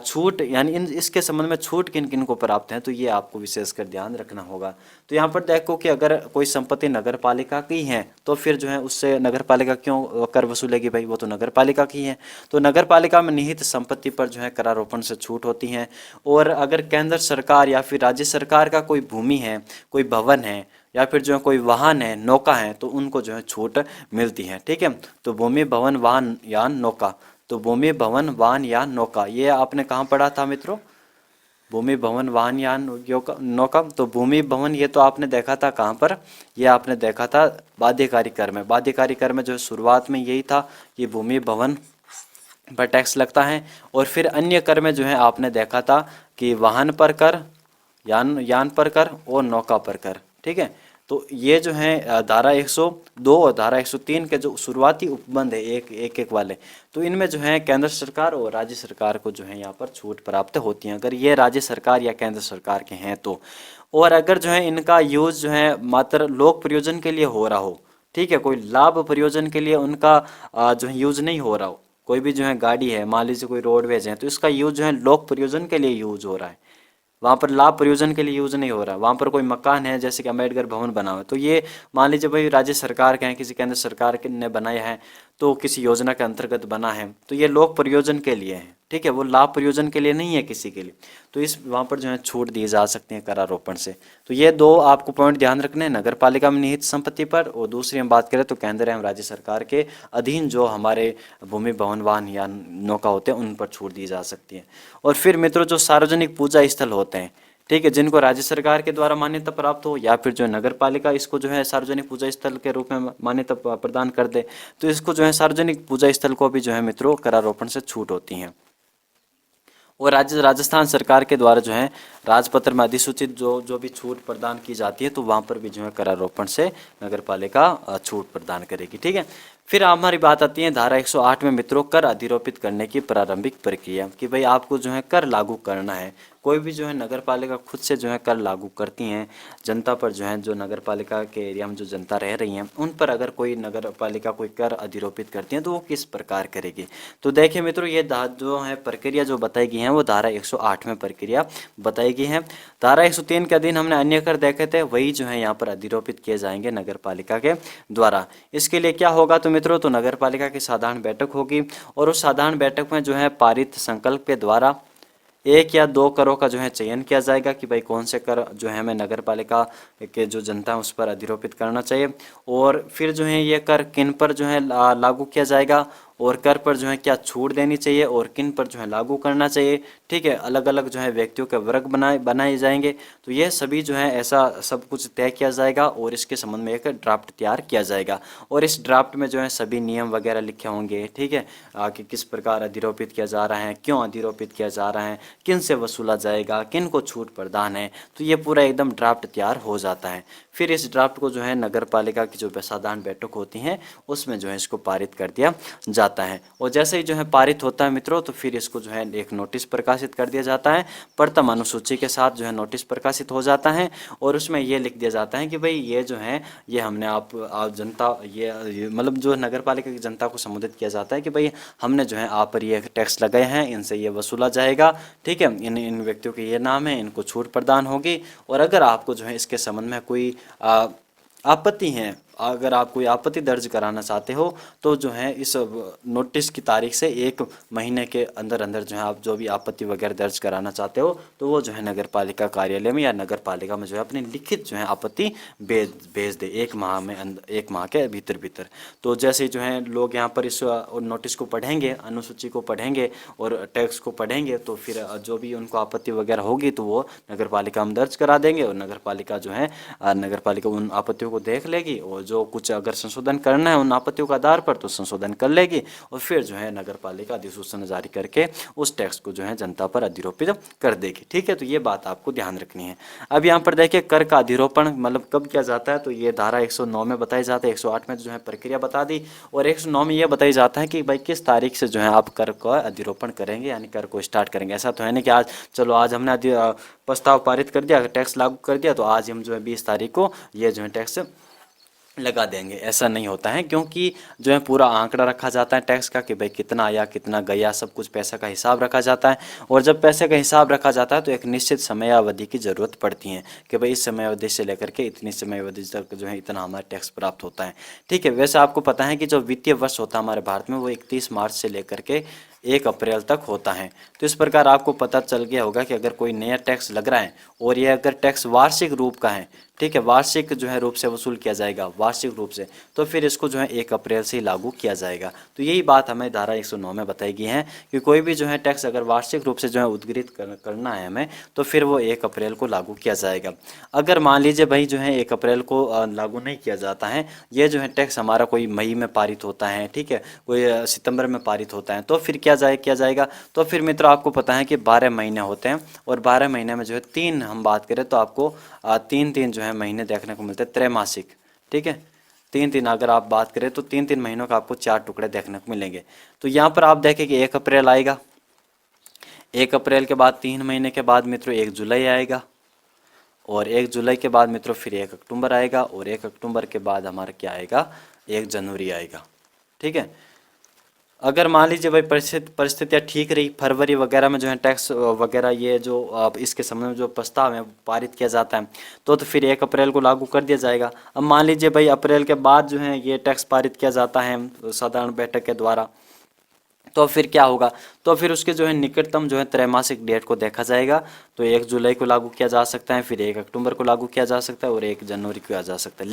छूट यानी इसके संबंध में छूट किन किन को प्राप्त है तो ये आपको विशेषकर ध्यान रखना होगा। तो यहाँ पर देखो कि अगर कोई संपत्ति नगर पालिका की है तो फिर जो है उससे नगर पालिका क्यों कर वसूलेगी, भाई वो तो नगर पालिका की है। तो नगर पालिका में निहित संपत्ति पर जो है करारोपण से छूट होती है। और अगर केंद्र सरकार या फिर राज्य सरकार का कोई भूमि है, कोई भवन है या फिर जो है कोई वाहन है, नौका है, तो उनको जो है छूट मिलती है, ठीक है। तो भूमि भवन वाहन यान नौका, तो भूमि भवन वाहन यान नौका ये आपने कहाँ पढ़ा था मित्रों, भूमि भवन वाहन यान नौका। तो भूमि भवन ये तो आपने देखा था कहाँ पर, ये आपने देखा था बाध्यकारी कर में। बाध्यकारी कर में जो है शुरुआत में यही था कि भूमि भवन पर टैक्स लगता है, और फिर अन्य कर में जो है आपने देखा था कि वाहन पर कर, यान पर कर और नौका पर कर, ठीक है। तो ये जो है धारा 102 और धारा 103 के जो शुरुआती उपबंध है एक वाले, तो इनमें जो है केंद्र सरकार और राज्य सरकार को जो है यहाँ पर छूट प्राप्त होती है अगर ये राज्य सरकार या केंद्र सरकार के हैं तो। और अगर जो है इनका यूज जो है मात्र लोक प्रयोजन के लिए हो रहा हो, ठीक है, कोई लाभ प्रयोजन के लिए उनका जो है यूज नहीं हो रहा हो, कोई भी जो है गाड़ी है, मान लीजिए कोई रोडवेज है, तो इसका यूज जो है लोक प्रयोजन के लिए यूज हो रहा है, वहाँ पर लाभ प्रयोजन के लिए यूज नहीं हो रहा। वहाँ पर कोई मकान है जैसे कि अम्बेडकर भवन बना हुआ है, तो ये मान लीजिए भाई राज्य सरकार के हैं, किसी केंद्र सरकार ने बनाया है, तो किसी योजना के अंतर्गत बना है, तो ये लोक प्रयोजन के लिए है, ठीक है, वो लाभ प्रयोजन के लिए नहीं है किसी के लिए, तो इस वहाँ पर जो है छूट दी जा सकती है करारोपण से। तो ये दो आपको पॉइंट ध्यान रखने हैं, नगर पालिका में निहित संपत्ति पर, और दूसरी हम बात करें तो केंद्र एवं राज्य सरकार के अधीन जो हमारे भूमि भवन वाहन या नौका होते हैं उन पर छूट दी जा सकती है। और फिर मित्रों जो सार्वजनिक पूजा स्थल होते हैं, ठीक है, जिनको राज्य सरकार के द्वारा मान्यता प्राप्त हो या फिर जो नगर पालिका इसको जो है सार्वजनिक पूजा स्थल के रूप में मान्यता प्रदान कर दे, तो इसको जो है सार्वजनिक पूजा स्थल को भी जो है मित्रों करारोपण से छूट होती है। और राजस्थान सरकार के द्वारा जो है राजपत्र में अधिसूचित जो भी छूट प्रदान की जाती है तो वहाँ पर भी जो है करारोपण से नगर पालिका छूट प्रदान करेगी, ठीक है। फिर हमारी बात आती है धारा 108 में मित्रों कर अधिरोपित करने की प्रारंभिक प्रक्रिया, कि भाई आपको जो है कर लागू करना है। कोई भी जो है नगर पालिका खुद से जो है कर लागू करती हैं जनता पर, जो है जो नगर पालिका के एरिया में जो जनता रह रही हैं उन पर अगर कोई नगर पालिका कोई कर अधिरोपित करती है तो वो किस प्रकार करेगी। तो देखिए मित्रों ये जो है प्रक्रिया जो बताई गई है वो धारा 108 में प्रक्रिया बताई गई है। धारा 103 के अधीन हमने अन्य कर देखे थे, वही जो है यहाँ पर अधिरोपित किए जाएंगे नगर पालिका के द्वारा। इसके लिए क्या होगा तो मित्रों, तो नगर पालिका की साधारण बैठक होगी, और उस साधारण बैठक में जो है पारित संकल्प के द्वारा 1 या 2 करों का जो है चयन किया जाएगा कि भाई कौन से कर जो है हमें नगर पालिका के जो जनता है उस पर अधिरोपित करना चाहिए, और फिर जो है ये कर किन पर जो है लागू किया जाएगा, और कर पर जो है क्या छूट देनी चाहिए और किन पर जो है लागू करना चाहिए। ठीक है, अलग अलग जो है व्यक्तियों के वर्ग बनाए जाएंगे। तो ये सभी जो है ऐसा सब कुछ तय किया जाएगा और इसके संबंध में एक ड्राफ्ट तैयार किया जाएगा। और इस ड्राफ्ट में जो है सभी नियम वगैरह लिखे होंगे। ठीक है, कि किस प्रकार अधिरोपित किया जा रहा है, क्यों अधिरोपित किया जा रहा है, किन से वसूला जाएगा, किन को छूट प्रदान है। तो ये पूरा एकदम ड्राफ्ट तैयार हो जाता है। फिर इस ड्राफ्ट को जो है नगर पालिका की जो साधारण बैठक होती है उसमें जो है इसको पारित कर दिया जाता है। और जैसे ही जो है पारित होता है मित्रों, तो फिर इसको जो है एक नोटिस प्रकाशित कर दिया जाता है। प्रथम अनुसूची के साथ जो है नोटिस प्रकाशित हो जाता है और उसमें ये लिख दिया जाता है कि भाई ये जो है ये हमने आप जनता ये मतलब जो नगर पालिका की जनता को संबोधित किया जाता है कि भाई हमने जो है आप पर ये टैक्स लगाए हैं, इनसे ये वसूला जाएगा। ठीक है, इन व्यक्तियों के ये नाम है, इनको छूट प्रदान होगी। और अगर आपको जो है इसके संबंध में कोई आपत्ति है, अगर आप कोई आपत्ति दर्ज कराना चाहते हो तो जो है इस नोटिस की तारीख से 1 महीने के अंदर अंदर जो है आप जो भी आपत्ति वगैरह दर्ज कराना चाहते हो तो वो जो है नगर पालिका कार्यालय में या नगर पालिका में जो है अपनी लिखित जो है आपत्ति भेज दे 1 माह में 1 माह के भीतर। तो जैसे ही जो है लोग यहाँ पर इस नोटिस को पढ़ेंगे, अनुसूची को पढ़ेंगे और टैक्स को पढ़ेंगे तो फिर जो भी उनको आपत्ति वगैरह होगी तो वो नगर पालिका में दर्ज करा देंगे और नगर पालिका जो है नगर पालिका उन आपत्तियों को देख लेगी और जो कुछ अगर संशोधन करना है उन आपत्तियों के आधार पर तो संशोधन कर लेगी और फिर जो है नगर पालिका अधिसूचना जारी करके उस टैक्स को जो है जनता पर अधिरोपित कर देगी। ठीक है, तो ये बात आपको ध्यान रखनी है। अब यहाँ पर देखिए कर का अधिरोपण मतलब कब किया जाता है, तो ये धारा 109 में बताया जाता है। 108 में जो है प्रक्रिया बता दी और 109 में यह बताया जाता है कि भाई किस तारीख से जो है आप कर का अधिरोपण करेंगे यानी कर को स्टार्ट करेंगे। ऐसा तो है नहीं कि आज चलो आज हमने प्रस्ताव पारित कर दिया, टैक्स लागू कर दिया तो आज हम जो है 20 तारीख को ये जो है टैक्स लगा देंगे। ऐसा नहीं होता है क्योंकि जो है पूरा आंकड़ा रखा जाता है टैक्स का कि भाई कितना आया कितना गया, सब कुछ पैसे का हिसाब रखा जाता है। और जब पैसे का हिसाब रखा जाता है तो एक निश्चित समय अवधि की ज़रूरत पड़ती है कि भाई इस समय अवधि से लेकर के इतनी समय अवधि तक जो है इतना हमारा टैक्स प्राप्त होता है। ठीक है, वैसे आपको पता है कि जो वित्तीय वर्ष होता है हमारे भारत में वो 31 मार्च से लेकर के 1 अप्रैल तक होता है। तो इस प्रकार आपको पता चल गया होगा कि अगर कोई नया टैक्स लग रहा है और ये अगर टैक्स वार्षिक रूप का है, ठीक है, वार्षिक जो है रूप से वसूल किया जाएगा वार्षिक रूप से, तो फिर इसको जो है 1 अप्रैल से ही लागू किया जाएगा। तो यही बात हमें धारा 109 में बताई गई है कि कोई भी जो है टैक्स अगर वार्षिक रूप से जो है उद्गृहित करना है हमें तो फिर वो 1 अप्रैल को लागू किया जाएगा। अगर मान लीजिए भाई जो है 1 अप्रैल को लागू नहीं किया जाता है, ये जो है टैक्स हमारा कोई मई में पारित होता है, ठीक है, कोई सितंबर में पारित होता है, तो फिर किया जाएगा। तो फिर मित्र आपको पता है कि 12 महीने होते हैं और 12 महीने में जो है 3 हम बात करें तो आपको 3 जो है महीने देखने को मिलते हैं त्रैमासिक। ठीक है, 3 अगर आप बात करें तो 3 महीनों का आपको 4 टुकड़े देखने को मिलेंगे। तो यहाँ पर आप देखें कि 1 अप्रैल आएगा, 1 अप्रैल के बाद 3 महीने के बाद मित्रों 1 जुलाई आएगा और 1 जुलाई के बाद मित्रों फिर 1 अक्टूबर आएगा और 1 अक्टूबर के बाद हमारा क्या आएगा, 1 जनवरी आएगा। ठीक है, अगर मान लीजिए भाई परिस्थितियाँ ठीक रही, फरवरी वगैरह में जो है टैक्स वगैरह ये जो अब इसके संबंध में जो प्रस्ताव है पारित किया जाता है तो फिर 1 अप्रैल को लागू कर दिया जाएगा। अब मान लीजिए भाई अप्रैल के बाद जो है ये टैक्स पारित किया जाता है साधारण बैठक के द्वारा, तो फिर क्या होगा, तो फिर उसके जो है निकटतम जो है त्रैमासिक डेट को देखा जाएगा। तो 1 जुलाई को लागू किया जा सकता है, फिर 1 अक्टूबर को लागू किया जा सकता है और 1 जनवरी को किया जा सकता है।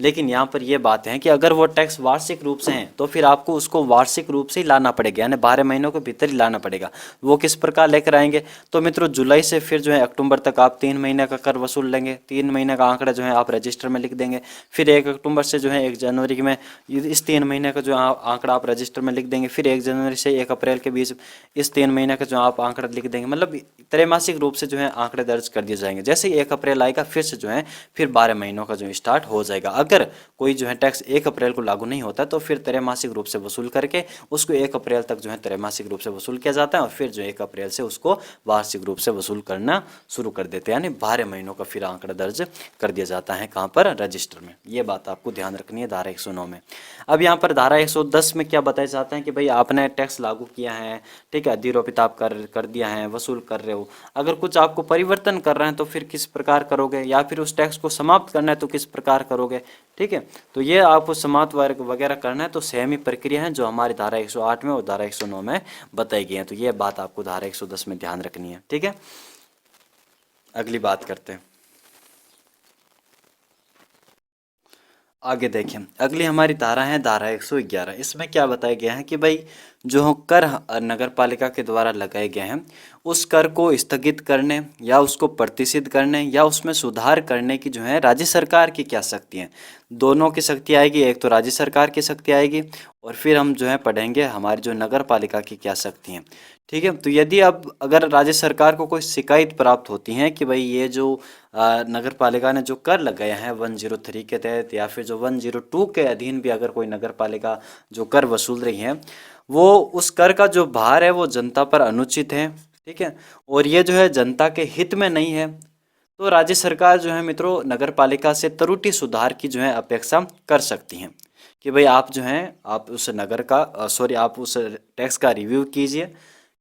लेकिन यहाँ पर ये बात है कि अगर वो टैक्स वार्षिक रूप से हैं तो फिर आपको उसको वार्षिक रूप से ही लाना पड़ेगा, यानी 12 महीनों के भीतर ही लाना पड़ेगा। वो किस प्रकार लेकर आएंगे, तो मित्रों जुलाई से फिर जो है अक्टूबर तक आप 3 महीने का कर वसूल लेंगे, 3 महीने का आंकड़ा जो है आप रजिस्टर में लिख देंगे। फिर 1 अक्टूबर से जो है 1 जनवरी में इस 3 महीने का जो आंकड़ा आप रजिस्टर में लिख देंगे। फिर 1 जनवरी से 1 अप्रैल के बीच इस 3 महीने का जो आप आंकड़ा लिख देंगे, मतलब त्रैमासिक रूप से जो है आंकड़े दर्ज कर दिए जाएंगे। जैसे ही 1 अप्रैल आएगा फिर से जो है फिर 12 महीनों का जो स्टार्ट हो जाएगा। अगर कोई जो है टैक्स 1 अप्रैल को लागू नहीं होता तो फिर त्रैमासिक रूप से वसूल करके उसको 1 अप्रैल तक जो है त्रैमासिक रूप से वसूल किया जाता है और फिर जो 1 अप्रैल से उसको वार्षिक रूप से वसूल करना शुरू कर देते हैं, यानी 12 महीनों का फिर आंकड़ा दर्ज कर दिया जाता है कहाँ पर, रजिस्टर में। ये बात आपको ध्यान रखनी है धारा 109 में। अब यहाँ पर धारा 110 में क्या बताया जाता है कि भाई आपने टैक्स लागू किया है, ठीक है, अधिरोपित आप कर दिया है, वसूल कर रहे हो, अगर कुछ आपको परिवर्तन कर रहे हैं तो फिर किस प्रकार करोगे, या फिर उस टैक्स को समाप्त करना है तो किस प्रकार करोगे। ठीक है, तो ये आपको समाप्त वगैरह करना है तो सेम ही प्रक्रिया है जो हमारी धारा 108 में और धारा 109 में बताई गई है। तो ये बात आपको धारा 110 में ध्यान रखनी है। ठीक है, अगली बात करते हैं। आगे देखें, अगली हमारी धारा है धारा 111। इसमें क्या बताया गया है कि भाई जो कर नगर पालिका के द्वारा लगाए गए हैं उस कर को स्थगित करने या उसको प्रतिषिद्ध करने या उसमें सुधार करने की जो है राज्य सरकार की क्या शक्ति है। दोनों की शक्ति आएगी, एक तो राज्य सरकार की शक्ति आएगी और फिर हम जो है पढ़ेंगे हमारी जो नगर पालिका की क्या शक्ति है। ठीक है, तो यदि अब अगर राज्य सरकार को कोई शिकायत प्राप्त होती है कि भाई ये जो नगर पालिका ने जो कर लगाया है 103 के तहत या फिर जो 102 के अधीन भी अगर कोई नगर पालिका जो कर वसूल रही है वो उस कर का जो भार है वो जनता पर अनुचित है, ठीक है, और ये जो है जनता के हित में नहीं है, तो राज्य सरकार जो है मित्रों नगर पालिका से त्रुटि सुधार की जो है अपेक्षा कर सकती हैं कि भाई आप जो हैं आप उस नगर का आप उस टैक्स का रिव्यू कीजिए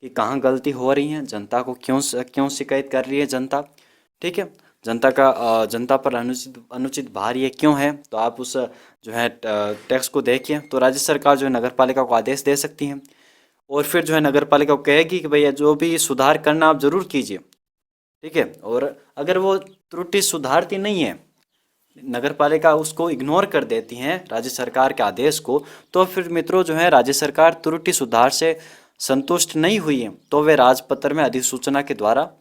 कि कहाँ गलती हो रही है, जनता को क्यों क्यों शिकायत कर रही है जनता, ठीक है, जनता पर अनुचित अनुचित भार ये क्यों है, तो आप उस जो है टैक्स को देखिए। तो राज्य सरकार जो है नगर पालिका को आदेश दे सकती है और फिर जो है नगर पालिका को कहेगी कि भैया जो भी सुधार करना आप जरूर कीजिए, ठीक है, और अगर वो त्रुटि सुधारती नहीं है, नगर पालिका उसको इग्नोर कर देती हैं राज्य सरकार के आदेश को, तो फिर मित्रों जो है राज्य सरकार त्रुटि सुधार से संतुष्ट नहीं हुई है तो वे राजपत्र में अधिसूचना के द्वारा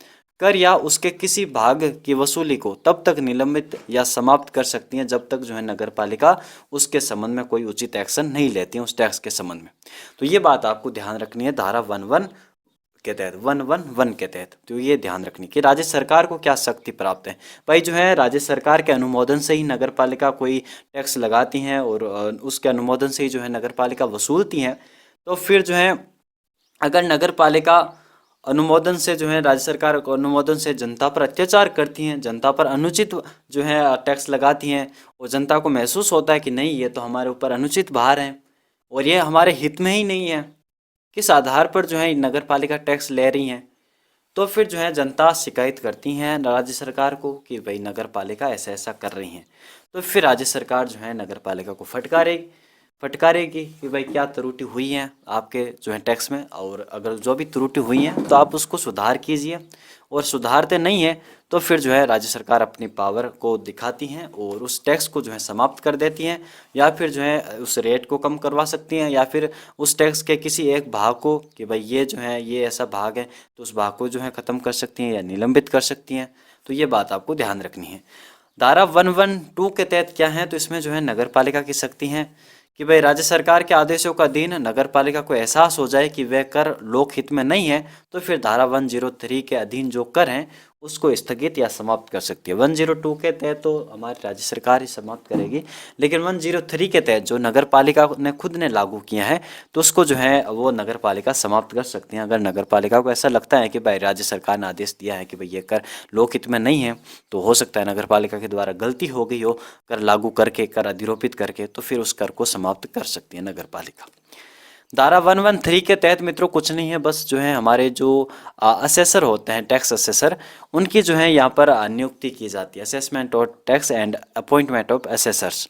कर या उसके किसी भाग की वसूली को तब तक निलंबित या समाप्त कर सकती हैं जब तक जो है नगर पालिका उसके संबंध में कोई उचित एक्शन नहीं लेती है उस टैक्स के संबंध में। तो ये बात आपको ध्यान रखनी है धारा 11 के तहत 111 के तहत, तो ये ध्यान रखनी कि राज्य सरकार को क्या शक्ति प्राप्त है। भाई जो है राज्य सरकार के अनुमोदन से ही नगर पालिका कोई टैक्स लगाती हैं और उसके अनुमोदन से ही जो है नगर पालिका वसूलती हैं, तो फिर जो है अगर नगर पालिका अनुमोदन से जो है राज्य सरकार को अनुमोदन से जनता पर अत्याचार करती हैं, जनता पर अनुचित जो है टैक्स लगाती हैं और जनता को महसूस होता है कि नहीं ये तो हमारे ऊपर अनुचित भार है और ये हमारे हित में ही नहीं है, किस आधार पर जो है नगर पालिका टैक्स ले रही हैं, तो फिर जो है जनता शिकायत करती हैं राज्य सरकार को कि भाई नगर पालिका ऐसा ऐसा कर रही हैं, तो फिर राज्य सरकार जो है नगर पालिका को फटकारेगी कि भाई क्या त्रुटि हुई है आपके जो है टैक्स में, और अगर जो भी त्रुटि हुई है तो आप उसको सुधार कीजिए, और सुधारते नहीं है तो फिर जो है राज्य सरकार अपनी पावर को दिखाती हैं और उस टैक्स को जो है समाप्त कर देती हैं या फिर जो है उस रेट को कम करवा सकती हैं या फिर उस टैक्स के किसी एक भाग को कि भाई ये जो है ये ऐसा भाग है तो उस भाग को जो है ख़त्म कर सकती हैं या निलंबित कर सकती हैं। तो ये बात आपको ध्यान रखनी है। धारा 112 के तहत क्या है, तो इसमें जो है नगर पालिका की शक्ति है कि भाई राज्य सरकार के आदेशों का अधीन नगर पालिका को एहसास हो जाए कि वह कर लोकहित में नहीं है तो फिर धारा 103 के अधीन जो कर हैं उसको स्थगित या समाप्त कर सकती है। 102 के तहत तो हमारी राज्य सरकार ही समाप्त करेगी, लेकिन 103 के तहत जो नगर पालिका ने खुद ने लागू किया है तो उसको जो है वो नगर पालिका समाप्त कर सकती हैं। अगर नगर पालिका को ऐसा लगता है कि भाई राज्य सरकार ने आदेश दिया है कि भाई ये कर लोकहित में नहीं है, तो हो सकता है नगर पालिका के द्वारा गलती हो गई हो कर लागू करके, कर अधिरोपित करके, तो फिर उस कर को समाप्त कर सकती है नगर पालिका। धारा 113 के तहत मित्रों कुछ नहीं है, बस जो है हमारे जो असेसर होते हैं टैक्स असेसर उनकी जो है यहाँ पर नियुक्ति की जाती है। Assessment of tax and appointment of assessors,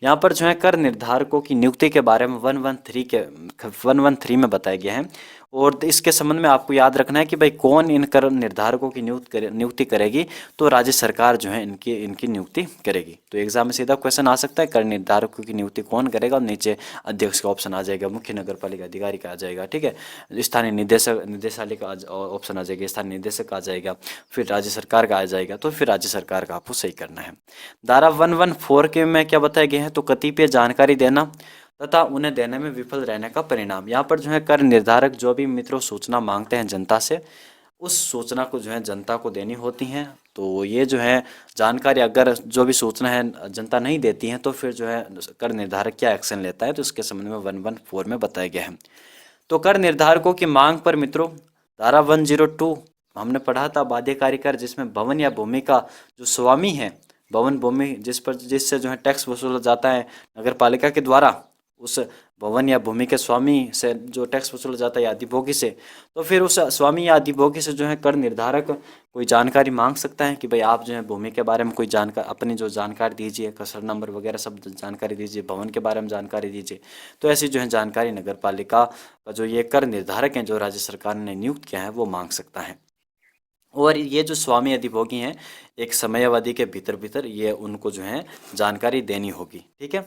यहाँ पर जो है कर निर्धारकों की नियुक्ति के बारे में 113 में बताया गया है और इसके संबंध में आपको याद रखना है कि भाई कौन इन कर निर्धारकों की नियुक्ति करेगी, तो राज्य सरकार जो है इनकी नियुक्ति करेगी। तो एग्जाम में सीधा क्वेश्चन आ सकता है कर निर्धारकों की नियुक्ति कौन करेगा, और नीचे अध्यक्ष का ऑप्शन आ जाएगा, मुख्य नगर पालिका अधिकारी का आ जाएगा, ठीक है, स्थानीय निदेशालय का ऑप्शन आ जाएगा, स्थानीय निदेशक आ जाएगा, फिर राज्य सरकार का आ जाएगा, तो फिर राज्य सरकार का आपको सही करना है। धारा 114 के में क्या बताया गया है, तो कतिपय जानकारी देना तथा उन्हें देने में विफल रहने का परिणाम। यहाँ पर जो है कर निर्धारक जो भी मित्रों सूचना मांगते हैं जनता से, उस सूचना को जो है जनता को देनी होती हैं। तो ये जो है जानकारी अगर जो भी सूचना है जनता नहीं देती है तो फिर जो है कर निर्धारक क्या एक्शन लेता है, तो इसके संबंध में 114 में बताया गया है। तो कर निर्धारकों की मांग पर मित्रों धारा 102 हमने पढ़ा था बाध्यकारी कर, जिसमें भवन या भूमि का जो स्वामी है, भवन भूमि जिससे जो है टैक्स वसूला जाता है नगर पालिका के द्वारा, उस भवन या भूमि के स्वामी से जो टैक्स वसूला जाता है या अधिभोगी से, तो फिर उस स्वामी या अधिभोगी से जो है कर निर्धारक कोई जानकारी मांग सकता है कि भाई आप जो है भूमि के बारे में कोई जानकारी अपनी जो जानकारी दीजिए, कसर नंबर वगैरह सब जानकारी दीजिए, भवन के बारे में जानकारी दीजिए। तो ऐसी जो है जानकारी नगर पालिका का जो ये कर निर्धारक हैं जो राज्य सरकार ने नियुक्त किया है वो मांग सकता है। और ये जो स्वामी अधिभोगी हैं, एक समयावधि के भीतर भीतर ये उनको जो है जानकारी देनी होगी। ठीक है।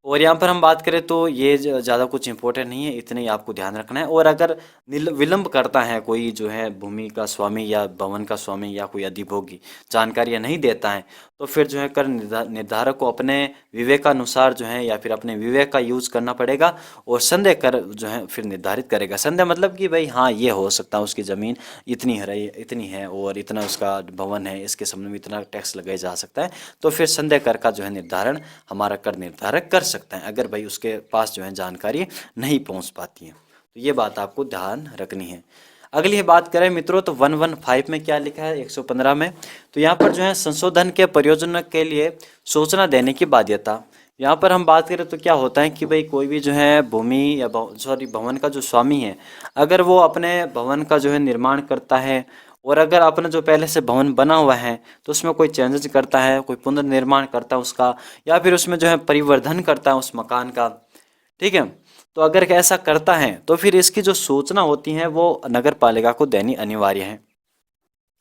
और यहाँ पर हम बात करें तो ये ज़्यादा कुछ इंपॉर्टेंट नहीं है, इतने ही आपको ध्यान रखना है। और अगर विलंब करता है कोई जो है भूमि का स्वामी या भवन का स्वामी या कोई अधिभोगी, जानकारियाँ नहीं देता है, तो फिर जो है कर निर्धारक को अपने विवेकानुसार जो है या फिर अपने विवेक का यूज़ करना पड़ेगा और संदेह कर जो है फिर निर्धारित करेगा। संदेह मतलब कि भाई हाँ ये हो सकता है उसकी ज़मीन इतनी है और इतना उसका भवन है, इसके संबंध में इतना टैक्स लगाया जा सकता है, तो फिर संदेह कर का जो है निर्धारण हमारा कर निर्धारक कर सकता है, अगर भाई उसके पास जो है जानकारी नहीं पहुंच पाती है। तो ये बात आपको ध्यान रखनी है। अगली बात करें मित्रों तो 115 में क्या लिखा है, 115 में, तो यहाँ पर जो है संशोधन के प्रयोजन के लिए सूचना देने की बाध्यता। यहाँ पर हम बात करें तो क्या होता है कि भाई कोई भी जो है भूमि या भवन का जो स्वामी है, अगर वो अपने भवन का जो है निर्माण करता है और अगर अपना जो पहले से भवन बना हुआ है तो उसमें कोई चेंजेस करता है, कोई पुनर्निर्माण करता है उसका, या फिर उसमें जो है परिवर्धन करता है उस मकान का, ठीक है, तो अगर ऐसा करता है तो फिर इसकी जो सूचना होती है वो नगर पालिका को देनी अनिवार्य है।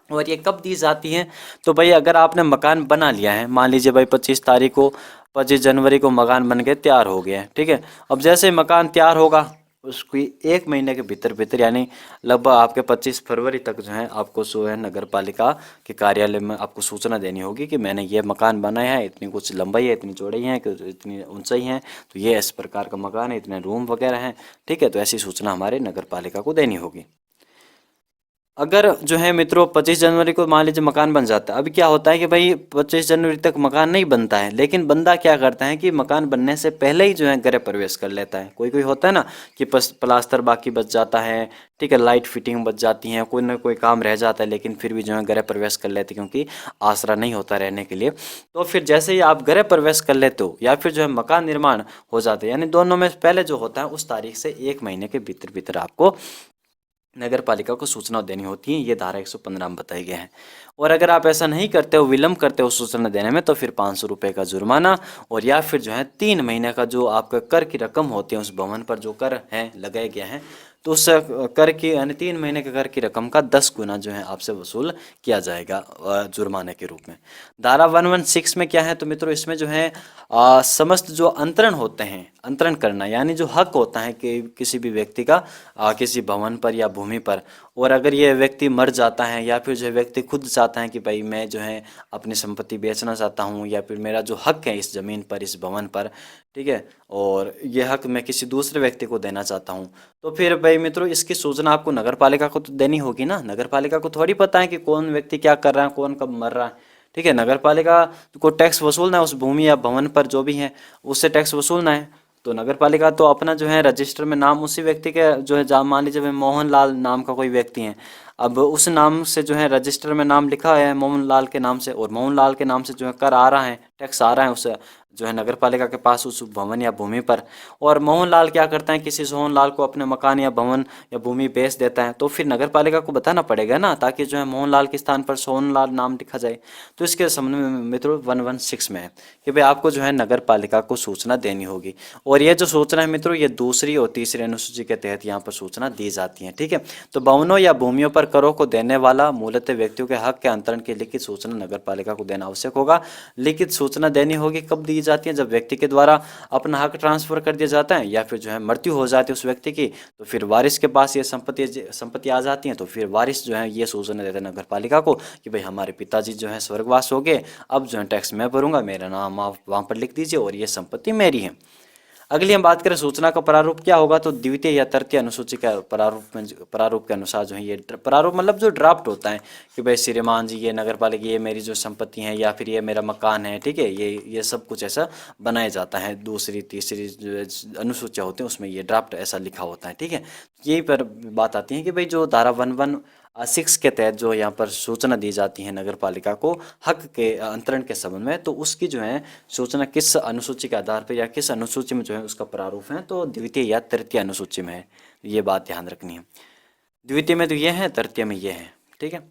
और ये कब दी जाती है, तो भाई अगर आपने मकान बना लिया है, मान लीजिए भाई 25 तारीख को 25 जनवरी को मकान बन के तैयार हो गया है, ठीक है, अब जैसे मकान तैयार होगा उसकी 1 महीने के भीतर भीतर यानी लगभग आपके 25 फरवरी तक जो है आपको जो है नगर पालिका के कार्यालय में आपको सूचना देनी होगी कि मैंने ये मकान बनाया है, इतनी कुछ लंबाई है, इतनी चौड़ाई है, इतनी ऊंचाई है, तो ये इस प्रकार का मकान है, इतने रूम वगैरह हैं, ठीक है, तो ऐसी सूचना हमारे नगर पालिका को देनी होगी। अगर जो है मित्रों 25 जनवरी को मान लीजिए मकान बन जाता है, अभी क्या होता है कि भाई 25 जनवरी तक मकान नहीं बनता है, लेकिन बंदा क्या करता है कि मकान बनने से पहले ही जो है गृह प्रवेश कर लेता है। कोई कोई होता है ना कि प्लास्टर बाकी बच जाता है, ठीक है, लाइट फिटिंग बच जाती है, कोई ना कोई काम रह जाता है, लेकिन फिर भी जो है गृह प्रवेश कर लेते हैं क्योंकि आसरा नहीं होता रहने के लिए। तो फिर जैसे ही आप गृह प्रवेश कर लेते हो या फिर जो है मकान निर्माण हो जाते हैं, यानी दोनों में पहले जो होता है उस तारीख से 1 महीने के भीतर भीतर आपको नगर पालिका को सूचना देनी होती है, ये धारा 115 में बताए गए हैं। और अगर आप ऐसा नहीं करते हो, विलंब करते हो सूचना देने में, तो फिर 500 रुपये का जुर्माना और या फिर जो है 3 महीने का जो आपका कर की रकम होती है, उस भवन पर जो कर है लगाए गए हैं, तो उस कर की यानी 3 महीने के कर की रकम का 10 गुना जो है आपसे वसूल किया जाएगा जुर्माने के रूप में। धारा 116 में क्या है, तो मित्रों इसमें जो है समस्त जो अंतरण होते हैं, अंतरण करना यानी जो हक होता है कि किसी भी व्यक्ति का किसी भवन पर या भूमि पर, और अगर ये व्यक्ति मर जाता है या फिर जो व्यक्ति खुद चाहता है कि भाई मैं जो है अपनी संपत्ति बेचना चाहता हूँ या फिर मेरा जो हक है इस ज़मीन पर, इस भवन पर, ठीक है, और ये हक मैं किसी दूसरे व्यक्ति को देना चाहता हूँ, तो फिर भाई मित्रों इसकी सूचना आपको नगर पालिका को तो देनी होगी ना। नगर पालिका को थोड़ी पता है कि कौन व्यक्ति क्या कर रहा है, कौन कब मर रहा है, ठीक है, नगर पालिका को टैक्स वसूलना है उस भूमि या भवन पर जो भी है उससे टैक्स वसूलना है। तो नगर पालिका तो अपना जो है रजिस्टर में नाम उसी व्यक्ति के जो है, मान लीजिए भाई मोहन लाल नाम का कोई व्यक्ति है, अब उस नाम से जो है रजिस्टर में नाम लिखा है मोहन लाल के नाम से, और मोहन लाल के नाम से जो है कर आ रहा है, टैक्स आ रहा है उस जो है नगर पालिका के पास उस भवन या भूमि पर, और मोहन लाल क्या करता है किसी सोहन लाल को अपने मकान या भवन या भूमि बेच देता है, तो फिर नगर पालिका को बताना पड़ेगा ना, ताकि जो है मोहन लाल के स्थान पर सोहन लाल नाम लिखा जाए। तो इसके संबंध में मित्रों 116 में है कि भाई आपको जो है नगर पालिका को सूचना देनी होगी। और ये जो सूचना है मित्रों ये दूसरी और तीसरी अनुसूची के तहत यहाँ पर सूचना दी जाती है, ठीक है। तो भवनों या भूमियों पर करों को देने वाला मूलतः व्यक्तियों के हक के अंतरण की लिखित सूचना नगर पालिका को देना आवश्यक होगा। लिखित सूचना देनी होगी कब दी जाती है, जब व्यक्ति के द्वारा अपना हक ट्रांसफर कर दिया जाता है या फिर जो है मृत्यु हो जाती है उस व्यक्ति की, तो फिर वारिस के पास ये संपत्ति आ जाती है, तो फिर वारिस जो है ये सूचना देते हैं नगर पालिका को कि भाई हमारे पिताजी जो है स्वर्गवास हो गए, अब जो है टैक्स मैं भरूंगा, मेरा नाम आप वहाँ पर लिख दीजिए और ये संपत्ति मेरी है। अगली हम बात करें सूचना का प्रारूप क्या होगा, तो द्वितीय या तृतीय अनुसूची का प्रारूप के अनुसार जो है ये प्रारूप मतलब जो ड्राफ्ट होता है कि भाई श्रीमान जी ये नगर पालिका ये मेरी जो संपत्ति है या फिर ये मेरा मकान है, ठीक है, ये सब कुछ ऐसा बनाया जाता है। दूसरी तीसरी जो अनुसूचियाँ होती हैं उसमें ये ड्राफ्ट ऐसा लिखा होता है, ठीक है। यही पर बात आती है कि भाई जो धारा 116 के तहत जो यहाँ पर सूचना दी जाती है नगर पालिका को हक के अंतरण के संबंध में, तो उसकी जो है सूचना किस अनुसूची के आधार पर या किस अनुसूची में जो है उसका प्रारूप है, तो द्वितीय या तृतीय अनुसूची में है, ये बात ध्यान रखनी है। द्वितीय में तो ये है, तृतीय में ये है, ठीक है।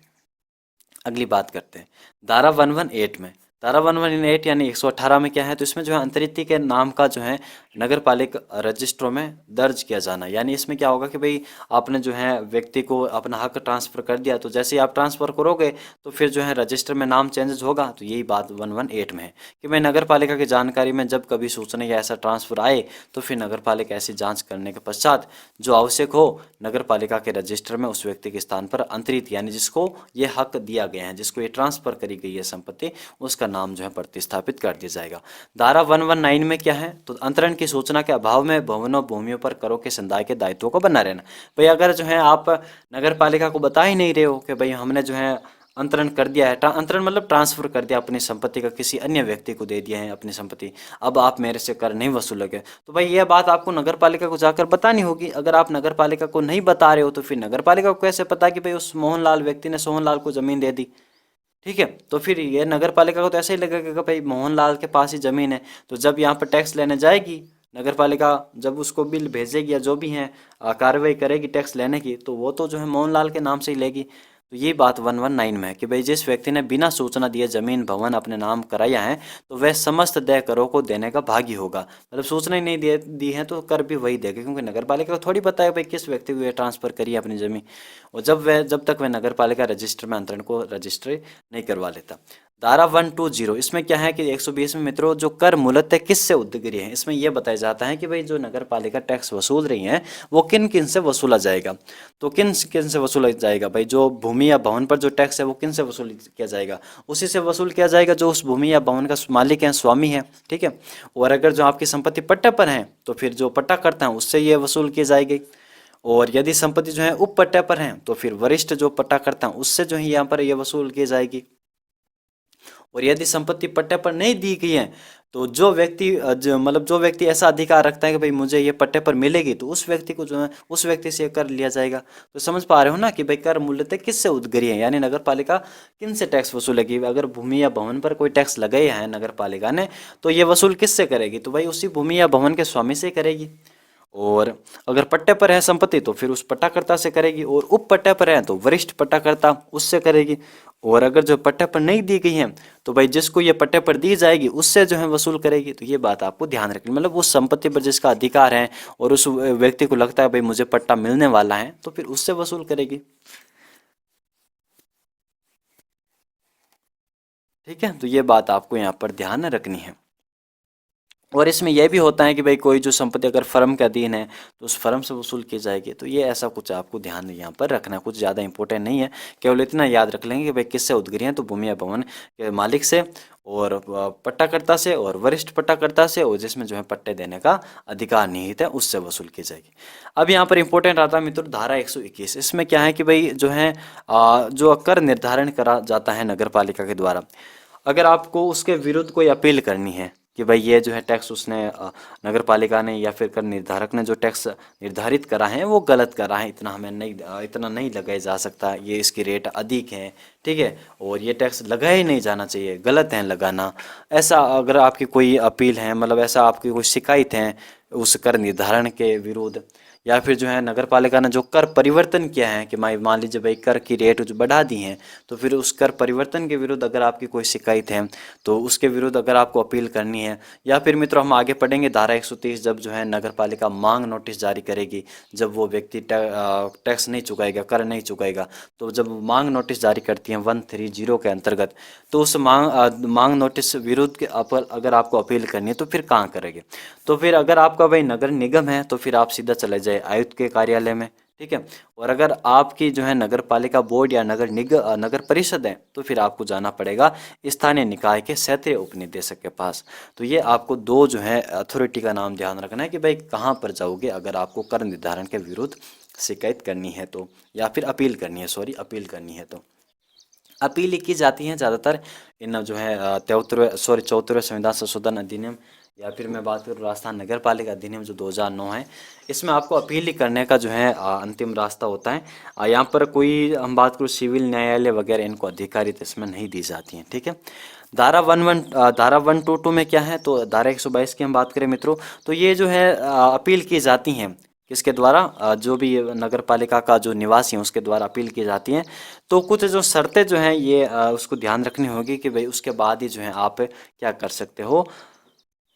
अगली बात करते हैं धारा 118 में। धारा 118 यानी 118 में क्या है, तो इसमें जो है अंतरिक्ति के नाम का जो है नगर पालिका रजिस्ट्रों में दर्ज किया जाना। यानी इसमें क्या होगा कि भाई आपने जो है व्यक्ति को अपना हक ट्रांसफ़र कर दिया, तो जैसे ही आप ट्रांसफ़र करोगे तो फिर जो है रजिस्टर में नाम चेंजेस होगा। तो यही बात 118 में है कि भाई नगर पालिका की जानकारी में जब कभी सूचना या ऐसा ट्रांसफ़र आए तो फिर नगर पालिका ऐसी जाँच करने के पश्चात जो आवश्यक हो नगर पालिका के रजिस्टर में उस व्यक्ति के स्थान पर अंतरित यानी जिसको ये हक दिया गया है, जिसको ये ट्रांसफ़र करी गई है संपत्ति, उसका नाम जो है प्रतिस्थापित कर दिया जाएगा। धारा 119 में क्या है, तो अंतरण की सूचना के अभाव में भवनों भूमियों पर करों के संदाय के दायित्वों को बना रहना। भाई अगर जो है आप नगर पालिका को बता ही नहीं रहे हो कि भाई हमने जो है अंतरण कर दिया है, अंतरण मतलब ट्रांसफर कर दिया अपनी संपत्ति का, किसी अन्य व्यक्ति को दे दिया है अपनी संपत्ति, अब आप मेरे से कर नहीं वसूलोगे, तो भाई यह बात आपको नगर पालिका को जाकर बतानी होगी। अगर आप नगर पालिका को नहीं बता रहे हो तो फिर नगर पालिका को कैसे पता कि भाई उस मोहनलाल व्यक्ति ने सोहनलाल को जमीन दे दी। ठीक है, तो फिर ये नगर पालिका को तो ऐसा ही लगेगा कि भाई मोहनलाल के पास ही जमीन है, तो जब यहाँ पर टैक्स लेने जाएगी नगर पालिका, जब उसको बिल भेजेगी या जो भी है कार्रवाई करेगी टैक्स लेने की, तो वो तो जो है मोहनलाल के नाम से ही लेगी। तो ये बात 119 में है कि भाई जिस व्यक्ति ने बिना सूचना दिए जमीन भवन अपने नाम कराया है तो वह समस्त देय करों को देने का भागी होगा। मतलब सूचना ही नहीं दी है तो कर भी वही देगा, क्योंकि नगर पालिका को थोड़ी पता है भाई किस व्यक्ति को ये ट्रांसफर करी है अपनी जमीन, और जब तक वह नगर पालिका रजिस्टर में अंतरण को रजिस्टर नहीं करवा लेता। धारा 120 इसमें क्या है कि 120 में मित्रों जो कर मूलतः किससे उद्गिरी है, इसमें यह बताया जाता है कि भाई जो नगर पालिका टैक्स वसूल रही है वो किन किन से वसूला जाएगा। तो किन किन से वसूला जाएगा, भाई जो भूमि या भवन पर जो टैक्स है वो किन से वसूल किया जाएगा, उसी से वसूल किया जाएगा जो उस भूमि या भवन का मालिक है, स्वामी है। ठीक है, और अगर जो आपकी संपत्ति पट्टे पर है तो फिर जो पट्टा करता है उससे ये वसूल की जाएगी, और यदि संपत्ति जो है उप पट्टे पर है तो फिर वरिष्ठ जो पट्टा करता है उससे जो है यहाँ पर ये वसूल की जाएगी। और यदि संपत्ति पट्टे पर नहीं दी गई है तो जो व्यक्ति मतलब जो व्यक्ति ऐसा अधिकार रखता है कि भाई मुझे ये पट्टे पर मिलेगी, तो उस व्यक्ति को जो है उस व्यक्ति से कर लिया जाएगा। तो समझ पा रहे हो ना कि भाई कर मूल्यतः किससे उद्गिरी है, यानी नगर पालिका किन से टैक्स वसूलेगी। अगर भूमि या भवन पर कोई टैक्स लगाया है नगर पालिका ने तो ये वसूल किससे करेगी, तो भाई उसी भूमि या भवन के स्वामी से करेगी। और अगर पट्टे पर है संपत्ति तो फिर उस पट्टाकर्ता से करेगी, और उप पट्टे पर है तो वरिष्ठ पट्टाकर्ता उससे करेगी। और अगर जो पट्टे पर नहीं दी गई है तो भाई जिसको ये पट्टे पर दी जाएगी उससे जो है वसूल करेगी। तो ये बात आपको ध्यान रखनी, मतलब उस संपत्ति पर जिसका अधिकार है और उस व्यक्ति को लगता है भाई मुझे पट्टा मिलने वाला है तो फिर उससे वसूल करेगी। ठीक है, तो ये बात आपको यहाँ पर ध्यान रखनी है। और इसमें यह भी होता है कि भाई कोई जो संपत्ति अगर फर्म के अधीन है तो उस फर्म से वसूल की जाएगी। तो ये ऐसा कुछ आपको ध्यान यहाँ पर रखना है, कुछ ज़्यादा इंपॉर्टेंट नहीं है, केवल इतना याद रख लेंगे कि भाई किससे उद्गिरी है, तो भूमि या भवन के मालिक से और पट्टाकर्ता से और वरिष्ठ पट्टाकर्ता से, और जिसमें जो है पट्टे देने का अधिकार निहित है उससे वसूल की जाएगी। अब यहाँ पर इंपॉर्टेंट आता है मित्रों धारा 121। इसमें क्या है कि भाई जो है जो कर निर्धारण करा जाता है नगर पालिका के द्वारा, अगर आपको उसके विरुद्ध कोई अपील करनी है कि भाई ये जो है टैक्स उसने नगर पालिका ने या फिर कर निर्धारक ने जो टैक्स निर्धारित करा है वो गलत करा है, इतना हमें नहीं इतना नहीं लगाया जा सकता, ये इसकी रेट अधिक है, ठीक है, और ये टैक्स लगाया ही नहीं जाना चाहिए, गलत है लगाना। ऐसा अगर आपकी कोई अपील है, मतलब ऐसा आपकी कोई शिकायत है उस कर निर्धारण के विरुद्ध, या फिर जो है नगर पालिका ने जो कर परिवर्तन किया है कि मान लीजिए भाई कर की रेट जो बढ़ा दी है, तो फिर उस कर परिवर्तन के विरुद्ध अगर आपकी कोई शिकायत है तो उसके विरुद्ध अगर आपको अपील करनी है, या फिर मित्रों हम आगे पढ़ेंगे धारा 130 जब जो है नगर पालिका मांग नोटिस जारी करेगी, जब वो व्यक्ति टैक्स नहीं चुकाएगा, कर नहीं चुकाएगा, तो जब मांग नोटिस जारी करती है 130 के अंतर्गत, तो उस मांग नोटिस विरुद्ध के अगर आपको अपील करनी है तो फिर कहाँ करेंगे, तो फिर अगर आपका भाई नगर निगम है तो फिर आप सीधा चले जाए आयुक्त के कार्यालय में। ठीक है, और अगर आपकी जो है नगर पालिका बोर्ड या नगर परिषद है तो फिर आपको जाना पड़ेगा स्थानीय निकाय के क्षेत्रीय उपनिदेशक के पास। तो ये आपको दो जो है अथॉरिटी का नाम ध्यान रखना है कि भाई कहाँ पर जाओगे अगर आपको कर निर्धारण के विरुद्ध शिकायत करनी है तो, या फिर अपील करनी है, अपील करनी है। तो अपील की जाती है ज़्यादातर इन जो है 74वें संविधान संशोधन अधिनियम, या फिर मैं बात करूँ राजस्थान नगर पालिका अधिनियम जो 2009 है, इसमें आपको अपील करने का जो है अंतिम रास्ता होता है। यहाँ पर कोई हम बात करूँ सिविल न्यायालय वगैरह इनको अधिकारित इसमें नहीं दी जाती हैं। ठीक है, धारा 122 में क्या है, तो धारा 122 की हम बात करें मित्रों, तो ये जो है अपील की जाती हैं किसके द्वारा? जो भी नगर पालिका का जो निवासी है उसके द्वारा अपील की जाती है। तो कुछ जो शर्तें जो हैं ये उसको ध्यान रखनी होगी कि भाई उसके बाद ही जो है आप क्या कर सकते हो,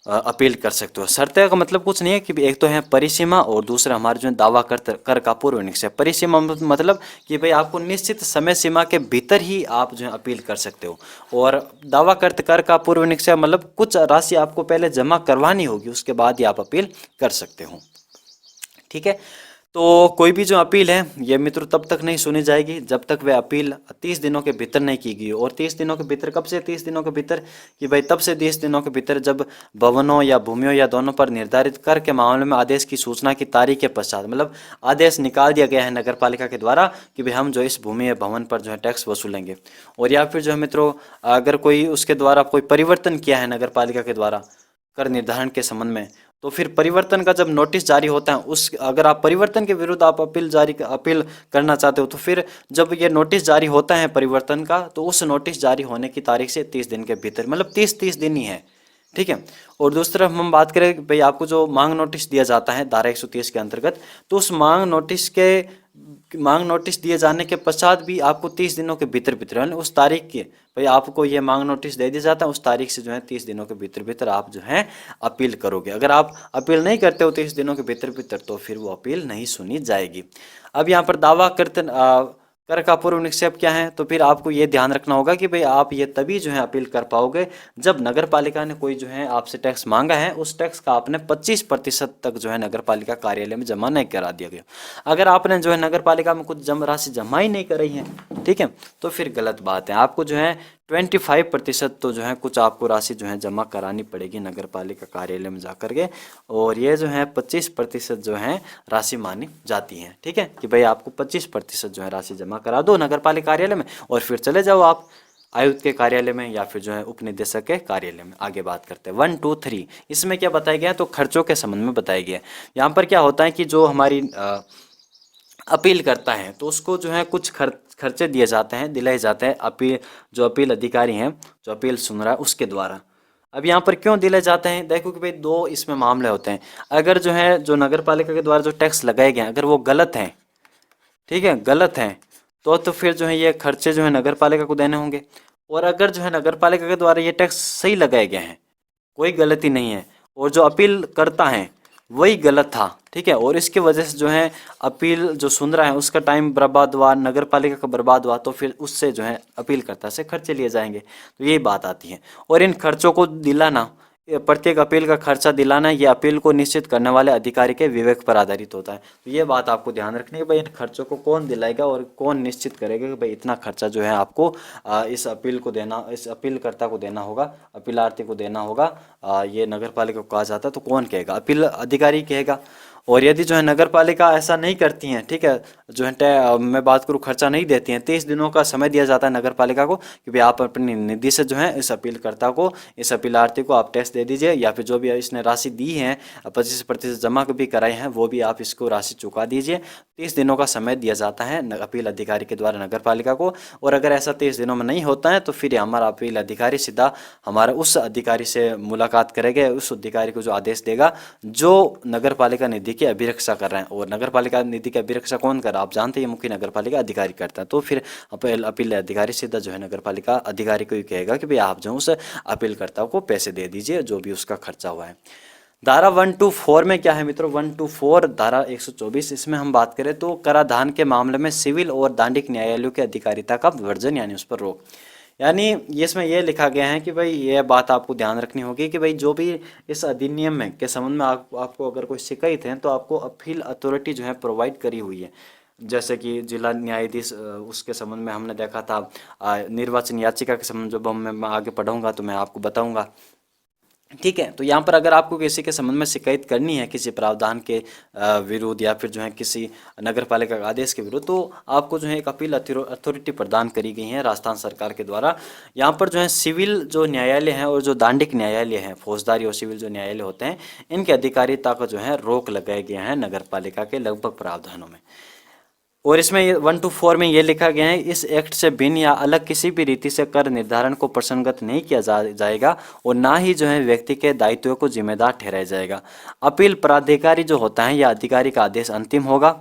अपील कर सकते हो। शर्तें का मतलब कुछ नहीं है कि एक तो है परिसीमा और दूसरा हमारे जो है दावा कर का पूर्व निश्चय। परिसीमा मतलब कि भाई आपको निश्चित समय सीमा के भीतर ही आप जो है अपील कर सकते हो, और दावा कर का पूर्व निश्चय मतलब कुछ राशि आपको पहले जमा करवानी होगी, उसके बाद ही आप अपील कर सकते हो। ठीक है। तो कोई भी जो अपील है ये मित्रों तब तक नहीं सुनी जाएगी जब तक वह अपील 30 दिनों के भीतर नहीं की गई। और 30 दिनों के भीतर कब से 30 दिनों के भीतर? कि भाई तब से 30 दिनों के भीतर जब भवनों या भूमियों या दोनों पर निर्धारित कर के मामले में आदेश की सूचना की तारीख के पश्चात, मतलब आदेश निकाल दिया गया है नगर पालिका के द्वारा कि भाई हम जो इस भूमि या भवन पर जो है टैक्स वसूलेंगे। और या फिर जो है मित्रों अगर कोई उसके द्वारा कोई परिवर्तन किया है नगर पालिका के द्वारा कर निर्धारण के संबंध में, तो फिर परिवर्तन का जब नोटिस जारी होता है उस अगर आप परिवर्तन के विरुद्ध आप अपील करना चाहते हो, तो फिर जब ये नोटिस जारी होता है परिवर्तन का, तो उस नोटिस जारी होने की तारीख से 30 दिन के भीतर, मतलब 30 दिन ही है। ठीक है। और दूसरी तरफ हम बात करें भाई आपको जो मांग नोटिस दिया जाता है धारा 130 के अंतर्गत, तो उस मांग नोटिस दिए जाने के पश्चात भी आपको 30 दिनों के भीतर भीतर, यानी उस तारीख के, भाई आपको ये मांग नोटिस दे दिया जाता है उस तारीख से जो है 30 दिनों के भीतर भीतर आप जो है अपील करोगे। अगर आप अपील नहीं करते हो 30 दिनों के भीतर भीतर, तो फिर वो अपील नहीं सुनी जाएगी। अब यहाँ पर दावा कर का पूर्व निक्षेप क्या है? तो फिर आपको ये ध्यान रखना होगा कि भाई आप ये तभी जो है अपील कर पाओगे जब नगर पालिका ने कोई जो है आपसे टैक्स मांगा है, उस टैक्स का आपने 25% तक जो है नगर पालिका कार्यालय में जमा नहीं करा दिया गया। अगर आपने जो है नगर पालिका में कुछ राशि जमा ही नहीं कराई है, ठीक है, तो फिर गलत बात है। आपको जो है 25% तो जो है कुछ आपको राशि जो है जमा करानी पड़ेगी नगर पालिका कार्यालय में जाकर के, और ये जो है 25% जो है राशि मानी जाती है। ठीक है, कि भाई आपको 25% जो है राशि जमा करा दो नगर पालिका कार्यालय में, और फिर चले जाओ आप आयुक्त के कार्यालय में या फिर जो है उप निदेशक के कार्यालय में। आगे बात करते हैं 1, 2, 3। इसमें क्या बताया गया है? तो खर्चों के संबंध में बताया गया है। यहाँ पर क्या होता है कि जो हमारी अपील करता है तो उसको जो है कुछ खर्चे दिए जाते हैं, दिलाए जाते हैं अपील अधिकारी हैं जो अपील सुन रहा है उसके द्वारा। अब यहाँ पर क्यों दिले जाते हैं? देखो कि भाई दो इसमें मामले होते हैं। अगर जो है जो नगर पालिका के द्वारा जो टैक्स लगाए गए हैं अगर वो गलत हैं, ठीक है, गलत हैं, तो फिर जो है ये खर्चे जो है नगर पालिका को देने होंगे। और अगर जो है नगर पालिका के द्वारा ये टैक्स सही लगाए गए हैं, कोई गलती नहीं है, और जो अपील करता है वही गलत था, ठीक है, और इसकी वजह से जो है अपील जो सुन रहा है उसका टाइम बर्बाद हुआ, नगर पालिका का बर्बाद हुआ, तो फिर उससे जो है अपील करता से खर्चे लिए जाएंगे। तो यही बात आती है। और इन खर्चों को दिलाना, प्रत्येक अपील का खर्चा दिलाना, ये अपील को निश्चित करने वाले अधिकारी के विवेक पर आधारित होता है। तो ये बात आपको ध्यान रखनी है भाई इन खर्चों को कौन दिलाएगा और कौन निश्चित करेगा कि भाई इतना खर्चा जो है आपको इस अपील को देना, इस अपीलकर्ता को देना होगा, अपीलार्थी को देना होगा। ये नगर पालिका को कहा जाता है, तो कौन कहेगा? अपील अधिकारी कहेगा। और यदि जो है नगर पालिका ऐसा नहीं करती हैं, ठीक है, जो है मैं बात करूँ खर्चा नहीं देती हैं, 30 दिनों का समय दिया जाता है नगर पालिका को कि भाई आप अपनी निधि से जो है इस अपीलकर्ता को, इस अपीलार्थी को आप टैक्स दे दीजिए, या फिर जो भी इसने राशि दी है 25% जमा भी कराए हैं वो भी आप इसको राशि चुका दीजिए। 30 दिनों का समय दिया जाता है अपील अधिकारी के द्वारा नगर पालिका को। और अगर ऐसा 30 दिनों में नहीं होता है तो फिर हमारा अपील अधिकारी सीधा हमारा उस अधिकारी से मुलाकात करेंगे, उस अधिकारी को जो आदेश देगा जो नगर पालिका निधि की अभिरक्षा कर रहे हैं। और नगर पालिका निधि की अभिरक्षा कौन कर रहा है? आप जानते हैं, मुख्य नगर पालिका अधिकारी करता है। तो फिर अपील अधिकारी सीधा जो है नगर पालिका अधिकारी को ही कहेगा कि भाई आप जो उस अपीलकर्ता को पैसे दे दीजिए जो भी उसका खर्चा हुआ है। धारा 124 में क्या है मित्रों? 124 धारा 124, इसमें हम बात करें तो कराधान के मामले में सिविल और दांडिक न्यायालयों की अधिकारिता का वर्जन, यानी उस पर रोक। यानी इसमें यह लिखा गया है कि भाई ये बात आपको ध्यान रखनी होगी कि भाई जो भी इस अधिनियम में के संबंध में आपको अगर कोई शिकायत है तो आपको अपील अथॉरिटी जो है प्रोवाइड करी हुई है। जैसे कि जिला न्यायाधीश, उसके संबंध में हमने देखा था निर्वाचन याचिका के संबंध, जब मैं आगे पढ़ूंगा तो मैं आपको बताऊंगा। ठीक है, तो यहाँ पर अगर आपको किसी के संबंध में शिकायत करनी है किसी प्रावधान के विरुद्ध या फिर जो है किसी नगर पालिका के आदेश के विरुद्ध, तो आपको जो है एक अपील अथॉरिटी प्रदान करी गई है राजस्थान सरकार के द्वारा। यहाँ पर जो है सिविल जो न्यायालय हैं और जो दांडिक न्यायालय हैं, फौजदारी और सिविल जो न्यायालय होते हैं, इनकी अधिकारिता को जो है रोक लगाए गए हैं नगर पालिका के लगभग प्रावधानों में। और इसमें 1 to 4 में ये लिखा गया है, इस एक्ट से भिन्न या अलग किसी भी रीति से कर निर्धारण को प्रसंगत नहीं किया जाएगा और ना ही जो है व्यक्ति के दायित्व को जिम्मेदार ठहराया जाएगा। अपील प्राधिकारी जो होता है या अधिकारी का आदेश अंतिम होगा।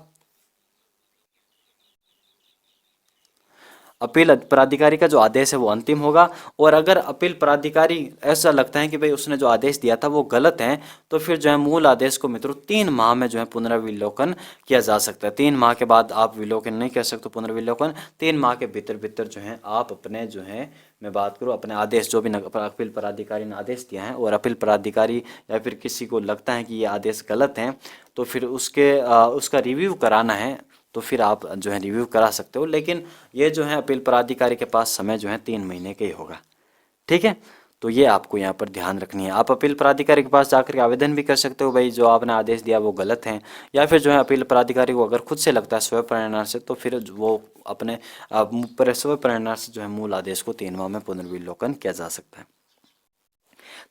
अपील प्राधिकारी का जो आदेश है वो अंतिम होगा। और अगर अपील प्राधिकारी ऐसा लगता है कि भाई उसने जो आदेश दिया था वो गलत है, तो फिर जो है मूल आदेश को मित्रों 3 माह में जो है पुनर्विलोकन किया जा सकता है। 3 माह के बाद आप विलोकन नहीं कर सकते, पुनर्विलोकन 3 माह के भीतर भीतर जो है आप अपने जो है, मैं बात करूँ अपने आदेश जो भी अपील प्राधिकारी ने आदेश दिया है, और अपील प्राधिकारी या फिर किसी को लगता है कि ये आदेश गलत है, तो फिर उसका रिव्यू कराना है, तो फिर आप जो है रिव्यू करा सकते हो। लेकिन ये जो है अपील प्राधिकारी के पास समय जो है 3 महीने का ही होगा। ठीक है, तो ये आपको यहाँ पर ध्यान रखनी है। आप अपील प्राधिकारी के पास जाकर के आवेदन भी कर सकते हो, भाई जो आपने आदेश दिया वो गलत है, या फिर जो है अपील प्राधिकारी को अगर खुद से लगता है स्व प्रेरणा से, तो फिर वो अपने स्व प्रेरणा से जो है मूल आदेश को 3 माह में पुनर्विलोकन किया जा सकता है।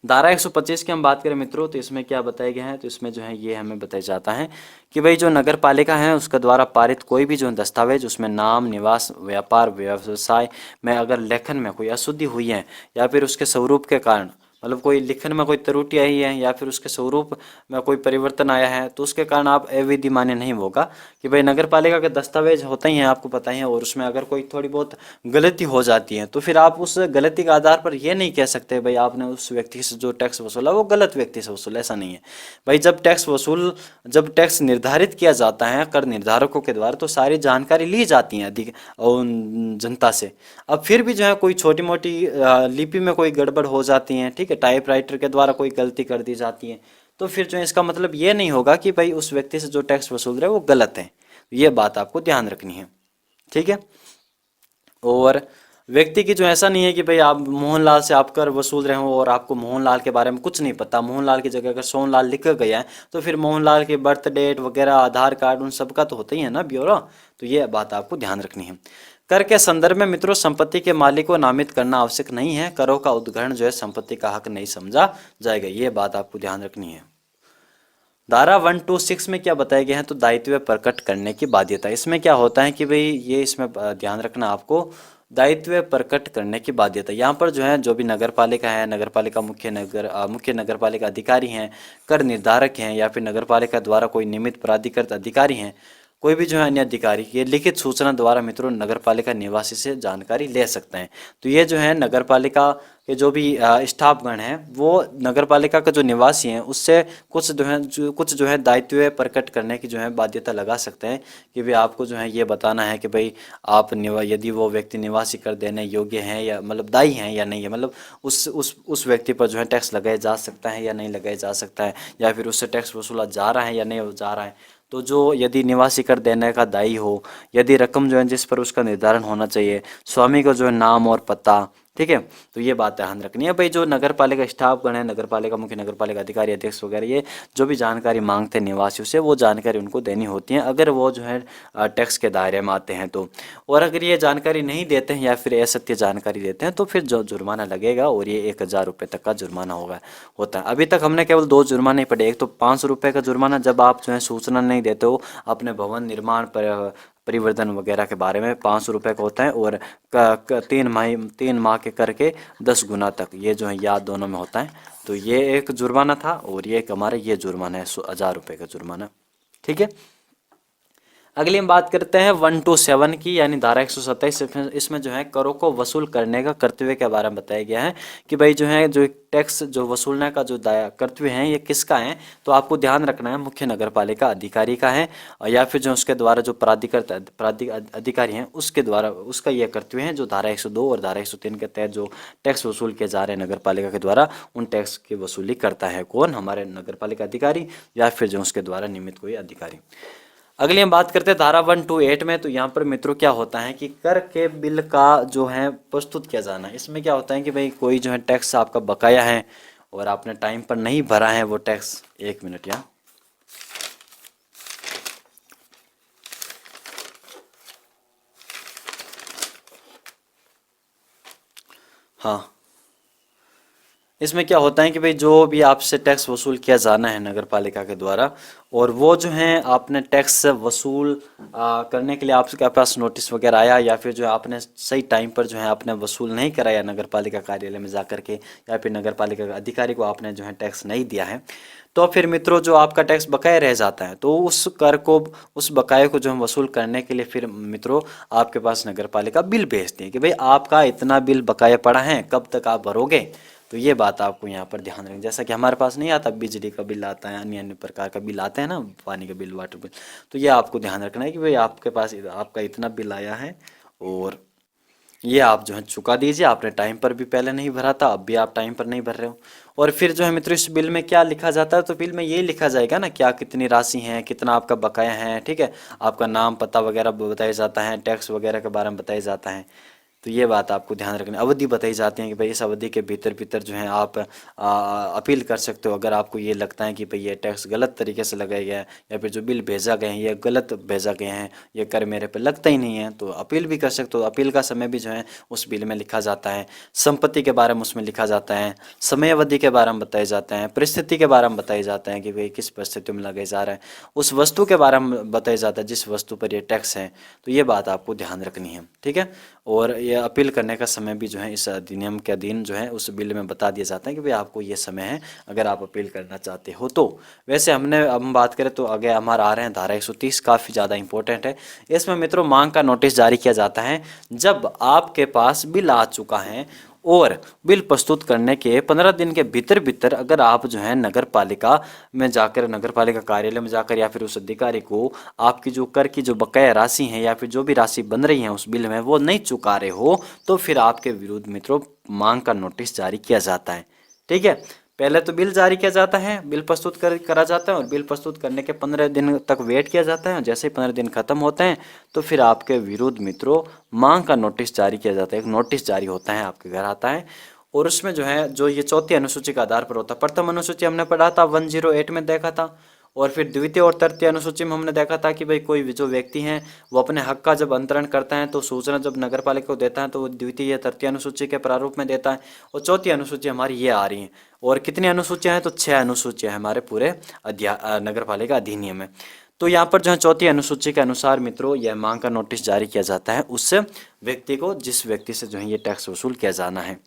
धारा 125 की हम बात करें मित्रों, तो इसमें क्या बताया गया है, तो इसमें जो है ये हमें बताया जाता है कि भाई जो नगर पालिका है उसके द्वारा पारित कोई भी जो दस्तावेज, उसमें नाम, निवास, व्यापार, व्यवसाय में अगर लेखन में कोई अशुद्धि हुई है या फिर उसके स्वरूप के कारण, मतलब कोई लिखन में कोई त्रुटि आई है या फिर उसके स्वरूप में कोई परिवर्तन आया है, तो उसके कारण आप अविधि मान्य नहीं होगा। कि भाई नगर पालिका के दस्तावेज होते ही हैं, आपको पता ही है, और उसमें अगर कोई थोड़ी बहुत गलती हो जाती है तो फिर आप उस गलती के आधार पर ये नहीं कह सकते भाई आपने उस व्यक्ति से जो टैक्स वसूला वो गलत व्यक्ति से वसूला, ऐसा नहीं है भाई। जब टैक्स निर्धारित किया जाता है कर निर्धारकों के द्वारा, तो सारी जानकारी ली जाती है अधिक जनता से। अब फिर भी जो है कोई छोटी मोटी लिपि में कोई गड़बड़ हो जाती है, ठीक है, टाइपराइटर के द्वारा कोई गलती कर दी जाती है, तो फिर जो है इसका मतलब ये नहीं होगा कि भाई उस व्यक्ति से जो टैक्स वसूल रहे वो गलत है। ये बात आपको ध्यान रखनी है। ठीक है, और व्यक्ति की जो ऐसा नहीं है कि भाई आप मोहनलाल से आप कर वसूल रहे हो और आपको मोहनलाल के बारे में कुछ नहीं पता, मोहनलाल की जगह अगर सोनलाल लिख गया है तो फिर मोहनलाल के बर्थ डेट वगैरह, आधार कार्ड, उन सब का तो होता ही है ना ब्यौरा। तो ये बात आपको ध्यान रखनी है। कर के संदर्भ में मित्रों संपत्ति के मालिक को नामित करना आवश्यक नहीं है। करों का उद्ग्रहण जो है संपत्ति का हक नहीं समझा जाएगा, ये बात आपको ध्यान रखनी है। धारा 126 में क्या बताया गया है, तो दायित्व प्रकट करने की बाध्यता। इसमें क्या होता है कि भाई ये इसमें ध्यान रखना आपको, दायित्व प्रकट करने की बाध्यता। यहाँ पर जो है जो भी नगर पालिका है, नगर पालिका मुख्य नगर पालिका अधिकारी हैं, कर निर्धारक हैं, या फिर नगर पालिका द्वारा कोई नियमित प्राधिकृत अधिकारी हैं, कोई भी जो है अन्य अधिकारी, ये लिखित सूचना द्वारा मित्रों नगर पालिका निवासी से जानकारी ले सकते हैं। तो ये जो है नगर पालिका के जो भी स्टाफगण हैं वो नगर पालिका का जो निवासी हैं उससे कुछ जो है दायित्व प्रकट करने की जो है बाध्यता लगा सकते हैं कि भाई आपको जो है ये बताना है कि भाई आप यदि वो व्यक्ति निवासी कर देने योग्य हैं या मतलब दायी हैं या नहीं है, मतलब उस व्यक्ति पर जो है टैक्स लगाया जा सकता है या नहीं लगाया जा सकता है, या फिर उससे टैक्स वसूला जा रहा है या नहीं जा रहा है। तो जो यदि निवासी कर देने का दायी हो, यदि रकम जो है जिस पर उसका निर्धारण होना चाहिए, स्वामी का जो है नाम और पता, ठीक है, तो ये बात ध्यान रखनी है। भाई जो नगर पालिका स्टाफगण है, नगर पालिका मुख्य नगर पालिका अधिकारी, अध्यक्ष वगैरह, ये जो भी जानकारी मांगते हैं निवासियों से वो जानकारी उनको देनी होती है अगर वो जो है टैक्स के दायरे में आते हैं तो। और अगर ये जानकारी नहीं देते हैं या फिर असत्य जानकारी देते हैं तो फिर जो जुर्माना लगेगा, और ये 1000 रुपये तक का जुर्माना होता है। अभी तक हमने केवल 2 जुर्माने पड़े, एक तो 500 रुपये का जुर्माना जब आप जो है सूचना नहीं देते हो अपने भवन निर्माण पर परिवर्तन वगैरह के बारे में, 500 रुपये का होता है, और 3 माह के करके 10 गुना तक, ये जो है याद दोनों में होता है। तो ये एक जुर्माना था और ये एक हमारा ये जुर्माना है 1000 रुपये का जुर्माना। ठीक है, अगली हम बात करते हैं 127 की, यानी धारा 127। इसमें जो है करों को वसूल करने का कर्तव्य के बारे में बताया गया है कि भाई जो है जो टैक्स जो वसूलने का जो कर्तव्य है ये किसका है, तो आपको ध्यान रखना है मुख्य नगर पालिका अधिकारी का है, या फिर जो उसके द्वारा जो प्राधिकृत अधिकारी हैं उसके द्वारा उसका यह कर्तव्य है, जो धारा 102 और धारा 103 के तहत जो टैक्स वसूल किए जा रहे हैं नगर पालिका के द्वारा, उन टैक्स की वसूली करता है कौन, हमारे नगर पालिका अधिकारी या फिर जो उसके द्वारा नियमित कोई अधिकारी। अगली हम बात करते हैं धारा 128 में। तो यहाँ पर मित्रों क्या होता है कि कर के बिल का जो है प्रस्तुत किया जाना। इसमें क्या होता है कि भाई कोई जो है टैक्स आपका बकाया है और आपने टाइम पर नहीं भरा है वो टैक्स, 1 मिनट यहाँ, हाँ इसमें क्या होता है कि भाई जो भी आपसे टैक्स वसूल किया जाना है नगर पालिका के द्वारा, और वो जो है आपने टैक्स वसूल करने के लिए आपके पास नोटिस वगैरह आया, या फिर जो है आपने सही टाइम पर जो है आपने वसूल नहीं कराया नगर पालिका कार्यालय में जा कर के, या फिर नगर पालिका के अधिकारी को आपने जो है टैक्स नहीं दिया है, तो फिर मित्रों जो आपका टैक्स बकाया रह जाता है, तो उस कर को, उस बकाये को जो हम वसूल करने के लिए फिर मित्रों आपके पास नगर पालिका बिल भेजती है कि भाई आपका इतना बिल बकाया पड़ा है, कब तक आप भरोगे। तो ये बात आपको यहाँ पर ध्यान रखनी, जैसा कि हमारे पास नहीं आता बिजली का बिल आता है, अन्य अन्य प्रकार का बिल आता है ना, पानी का बिल, वाटर बिल, तो ये आपको ध्यान रखना है कि भाई आपके पास आपका इतना बिल आया है, और ये आप जो है चुका दीजिए। आपने टाइम पर भी पहले नहीं भरा था, अब भी आप टाइम पर नहीं भर रहे हो। और फिर जो है मित्रों इस बिल में क्या लिखा जाता है, तो बिल में ये लिखा जाएगा ना क्या कितनी राशि है, कितना आपका बकाया है, ठीक है, आपका नाम पता वगैरह बताया जाता है, टैक्स वगैरह के बारे में बताया जाता है। तो ये बात आपको ध्यान रखनी, अवधि बताई जाती है कि भाई इस अवधि के भीतर भीतर जो है आप अपील कर सकते हो अगर आपको ये लगता है कि भाई ये टैक्स गलत तरीके से लगाया गया है, या फिर जो बिल भेजा गए हैं ये गलत भेजा गए हैं, ये कर मेरे पे लगता ही नहीं है, तो अपील भी कर सकते हो। अपील का समय भी जो है उस बिल में लिखा जाता है, संपत्ति के बारे में उसमें लिखा जाता है, समय अवधि के बारे में बताए जाते हैं, परिस्थिति के बारे में बताए जाते हैं कि भाई किस परिस्थिति में लगाया जा रहा है, उस वस्तु के बारे में बताया जाता है जिस वस्तु पर ये टैक्स है। तो ये बात आपको ध्यान रखनी है, ठीक है। और ये अपील करने का समय भी जो है इस अधिनियम के अधीन जो है उस बिल में बता दिया जाता है कि भाई आपको ये समय है अगर आप अपील करना चाहते हो तो। वैसे हम बात करें तो आगे हमारा आ रहे हैं धारा 130, काफ़ी ज़्यादा इंपॉर्टेंट है। इसमें मित्रों मांग का नोटिस जारी किया जाता है जब आपके पास बिल आ चुका है, और बिल प्रस्तुत करने के 15 दिन के भीतर भीतर अगर आप जो है नगर पालिका में जाकर, नगर पालिका कार्यालय में जाकर, या फिर उस अधिकारी को आपकी जो कर की जो बकाया राशि है या फिर जो भी राशि बन रही है उस बिल में वो नहीं चुका रहे हो, तो फिर आपके विरुद्ध मित्रों मांग का नोटिस जारी किया जाता है, ठीक है। पहले तो बिल जारी किया जाता है, बिल प्रस्तुत करा जाता है, और बिल प्रस्तुत करने के 15 दिन तक वेट किया जाता है। जैसे ही 15 दिन खत्म होते हैं तो फिर आपके विरुद्ध मित्रों मांग का नोटिस जारी किया जाता है। एक नोटिस जारी होता है, आपके घर आता है, और उसमें जो है जो ये चौथी अनुसूची के आधार पर होता है। प्रथम अनुसूची हमने पढ़ा था 108 में देखा था, और फिर द्वितीय और तृतीय अनुसूची में हमने देखा था कि भाई कोई जो व्यक्ति हैं वो अपने हक का जब अंतरण करता है तो सूचना जब नगर पालिका को देता है तो वो द्वितीय या तृतीय अनुसूची के प्रारूप में देता है। और चौथी अनुसूची हमारी ये आ रही है। और कितनी अनुसूचियां हैं, तो 6 अनुसूचियां हैं हमारे पूरे नगर पालिका अधिनियम में। तो यहाँ पर जो है चौथी अनुसूची के अनुसार मित्रों यह मांग का नोटिस जारी किया जाता है उस व्यक्ति को जिस व्यक्ति से जो है ये टैक्स वसूल किया जाना है।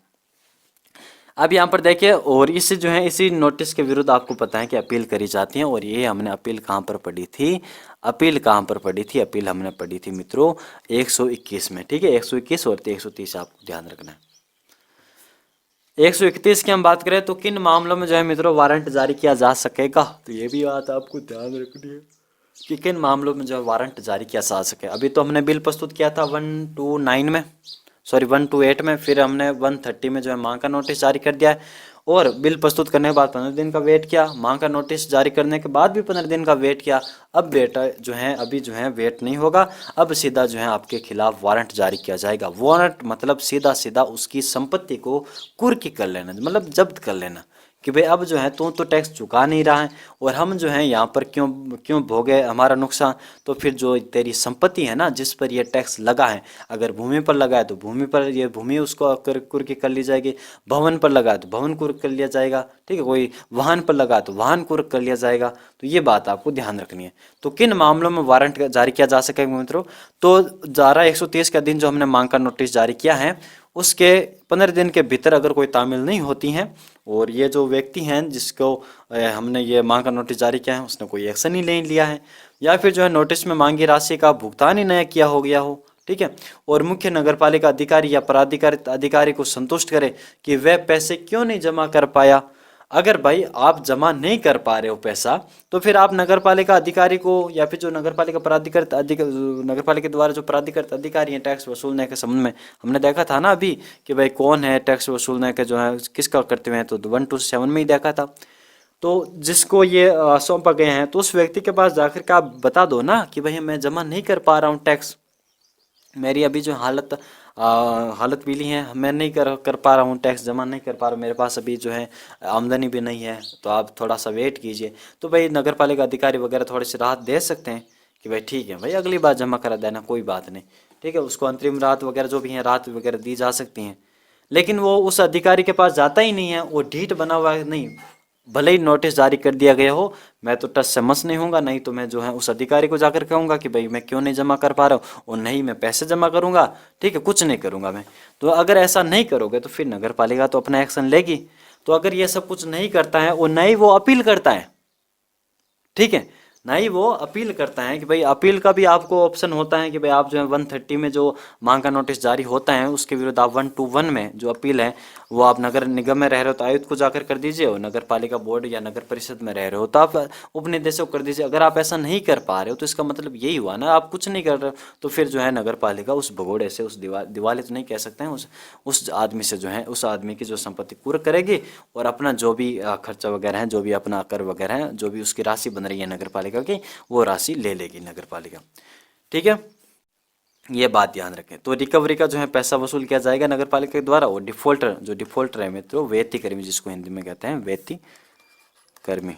अब यहाँ पर देखिए, और इस जो है इसी नोटिस के विरुद्ध आपको पता है कि अपील करी जाती है। और ये हमने अपील कहाँ पर पढ़ी थी, अपील कहाँ पर पढ़ी थी, अपील हमने पढ़ी थी मित्रों 121 में, ठीक है। 121 और 130 आपको ध्यान रखना है। 131 की हम बात करें तो किन मामलों में जो है मित्रों वारंट जारी किया जा सकेगा, तो ये भी बात आपको ध्यान रखनी है कि किन मामलों में जो है वारंट जारी किया जा सके। अभी तो हमने बिल प्रस्तुत किया था 129 में, सॉरी 128 में, फिर हमने 130 में जो है मांग का नोटिस जारी कर दिया है। और बिल प्रस्तुत करने के बाद 15 दिन का वेट किया, मांग का नोटिस जारी करने के बाद भी 15 दिन का वेट किया। अब बेटा जो है अभी जो है वेट नहीं होगा, अब सीधा जो है आपके खिलाफ वारंट जारी किया जाएगा। वारंट मतलब सीधा सीधा उसकी संपत्ति को कुर्की कर लेना, मतलब जब्त कर लेना कि भाई अब जो है तू तो टैक्स चुका नहीं रहा है और हम जो है यहाँ पर क्यों क्यों भोगे हमारा नुकसान। तो फिर जो तेरी संपत्ति है ना जिस पर ये टैक्स लगा है, अगर भूमि पर लगा है तो भूमि पर ये भूमि उसको कुर्की कर ली जाएगी, भवन पर लगा है तो भवन कुर्क कर लिया जाएगा, ठीक है। कोई वाहन पर लगा है तो वाहन कुर्क कर लिया जाएगा। तो ये बात आपको ध्यान रखनी है। तो किन मामलों में वारंट जारी किया जा सकेगा मित्रों, तो धारा 130 के दिन जो हमने मांग का नोटिस जारी किया है उसके 15 दिन के भीतर अगर कोई तामील नहीं होती हैं और ये जो व्यक्ति हैं जिसको हमने ये मांग का नोटिस जारी किया है उसने कोई एक्शन ही नहीं लिया है, या फिर जो है नोटिस में मांगी राशि का भुगतान ही नहीं किया हो गया हो, ठीक है, और मुख्य नगरपालिका अधिकारी या प्राधिकारी अधिकारी को संतुष्ट करे कि वह पैसे क्यों नहीं जमा कर पाया। अगर भाई आप जमा नहीं कर पा रहे हो पैसा, तो फिर आप नगरपालिका अधिकारी को या फिर जो नगरपालिका प्राधिकृत नगरपालिका द्वारा जो प्राधिकृत अधिकारी हैं टैक्स वसूलने के संबंध में हमने देखा था ना अभी कि भाई कौन है टैक्स वसूलने के जो है किसका करते हुए हैं, तो 127 में ही देखा था। तो जिसको ये सौंपा गए हैं तो उस व्यक्ति के पास जाकर के आप बता दो ना कि भाई मैं जमा नहीं कर पा रहा हूँ टैक्स, मेरी अभी जो हालत पीली है, मैं नहीं कर पा रहा हूँ, टैक्स जमा नहीं कर पा रहा हूँ, मेरे पास अभी जो है आमदनी भी नहीं है, तो आप थोड़ा सा वेट कीजिए। तो भाई नगर पालिका अधिकारी वगैरह थोड़ी सी राहत दे सकते हैं कि भाई ठीक है भाई अगली बार जमा करा देना, कोई बात नहीं, ठीक है। उसको अंतरिम राहत वगैरह जो भी है राहत वगैरह दी जा सकती हैं। लेकिन वो उस अधिकारी के पास जाता ही नहीं है, वो ढीठ बना हुआ है, नहीं भले ही नोटिस जारी कर दिया गया हो, मैं तो टस से मस नहीं हूँगा, नहीं तो मैं जो है उस अधिकारी को जाकर कहूँगा कि भाई मैं क्यों नहीं जमा कर पा रहा हूँ, और नहीं मैं पैसे जमा करूँगा, ठीक है, कुछ नहीं करूँगा मैं। तो अगर ऐसा नहीं करोगे तो फिर नगर पालिका तो अपना एक्शन लेगी। तो अगर ये सब कुछ नहीं करता है और न ही वो अपील करता है, ठीक है, ना ही वो अपील करता है कि भाई अपील का भी आपको ऑप्शन होता है कि भाई आप जो है 130 में जो मांग का नोटिस जारी होता है उसके विरुद्ध आप 121 में जो अपील है वो आप नगर निगम में रह रहे हो तो आयुक्त को जाकर कर दीजिए, और नगर पालिका बोर्ड या नगर परिषद में रह रहे हो तो आप उप निदेशक को कर दीजिए। अगर आप ऐसा नहीं कर पा रहे हो तो इसका मतलब यही हुआ ना, आप कुछ नहीं कर रहे हो, तो फिर जो है नगर पालिका उस भगोड़े से, उस दिवाले तो नहीं कह सकते हैं, उस आदमी से जो है, उस आदमी की जो संपत्ति पूर्ण करेगी, और अपना जो भी खर्चा वगैरह है, जो भी अपना कर वगैरह है, जो भी उसकी राशि बन रही है नगर पालिका की, वो राशि ले लेगी नगर पालिका। ठीक है, ये बात ध्यान रखें। तो रिकवरी का जो है पैसा वसूल किया जाएगा नगर पालिका के द्वारा, और डिफॉल्टर, जो डिफॉल्टर है मित्रों, वेती कर्मी जिसको हिंदी में कहते हैं, वेती कर्मी,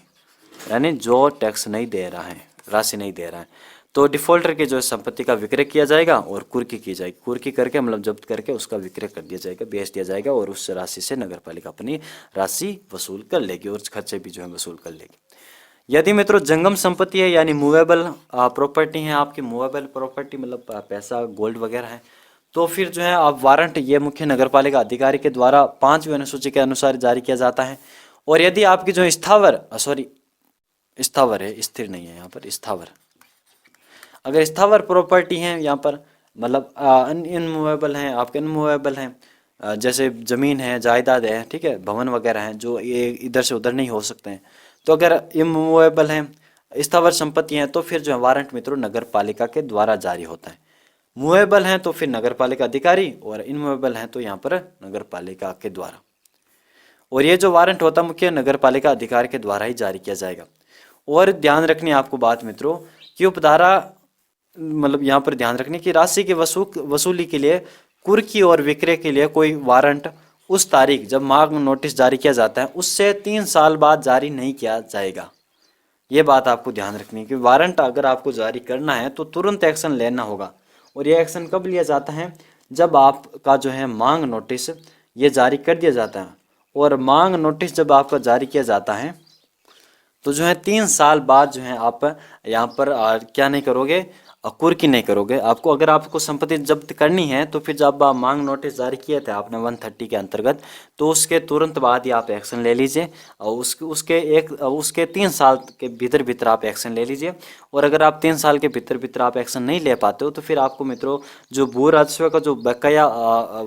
यानी जो टैक्स नहीं दे रहा है, राशि नहीं दे रहा है, तो डिफॉल्टर की जो संपत्ति का विक्रय किया जाएगा और कुर्की की जाएगी, कुर्की करके मतलब जब्त करके उसका विक्रय कर दिया जाएगा, बेच दिया जाएगा, और उस राशि से नगर पालिका अपनी राशि वसूल कर लेगी और खर्चे भी जो है वसूल कर लेगी। यदि मित्रों जंगम संपत्ति है, यानी मूवेबल प्रॉपर्टी है आपकी, मूवेबल प्रॉपर्टी मतलब पैसा गोल्ड वगैरह है, तो फिर जो है आप वारंट, ये मुख्य नगर पालिका अधिकारी के द्वारा 5वीं अनुसूची के अनुसार जारी किया जाता है। और यदि आपकी जो स्थावर स्थावर है, स्थिर नहीं है यहाँ पर, स्थावर, अगर स्थावर प्रॉपर्टी है यहाँ पर, मतलब इनमूवेबल हैं आपके, अनमूवेबल हैं, जैसे जमीन है, जायदाद है, ठीक है, भवन वगैरह हैं जो ये इधर से उधर नहीं हो सकते हैं, तो अगर इमूवेबल हैं, स्थावर संपत्ति हैं, तो फिर जो है वारंट मित्रों नगर पालिका के द्वारा जारी होता है। मूवेबल हैं तो फिर नगर पालिका अधिकारी, और इनमूवेबल हैं तो यहाँ पर नगर पालिका के द्वारा। और ये जो वारंट होता है मुख्य नगर पालिका अधिकारी के द्वारा ही जारी किया जाएगा। और ध्यान रखनी है आपको बात मित्रों कि उपधारा, मतलब यहाँ पर ध्यान रखने की राशि की वसूली के लिए, कुर्की और विक्रय के लिए कोई वारंट उस तारीख जब मांग नोटिस जारी किया जाता है उससे 3 साल बाद जारी नहीं किया जाएगा। ये बात आपको ध्यान रखनी है कि वारंट अगर आपको जारी करना है तो तुरंत एक्शन लेना होगा। और ये एक्शन कब लिया जाता है, जब आपका जो है मांग नोटिस ये जारी कर दिया जाता है, और मांग नोटिस जब आपका जारी किया जाता है तो जो है 3 साल बाद जो है आप यहाँ पर क्या नहीं करोगे, कुर्की नहीं करोगे। आपको अगर आपको संपत्ति जब्त करनी है तो फिर जब आप मांग नोटिस जारी किए थे आपने 130 के अंतर्गत, तो उसके तुरंत बाद ही आप एक्शन ले लीजिए, और उसके 3 साल के भीतर भीतर आप एक्शन ले लीजिए। और अगर आप 3 साल के भीतर भीतर आप एक्शन नहीं ले पाते हो तो फिर आपको मित्रों जो भू राजस्व का जो बकाया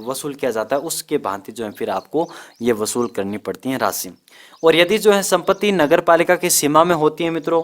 वसूल किया जाता है उसके भांति जो है फिर आपको ये वसूल करनी पड़ती है राशि। और यदि जो है संपत्ति नगर पालिका की सीमा में होती है मित्रों,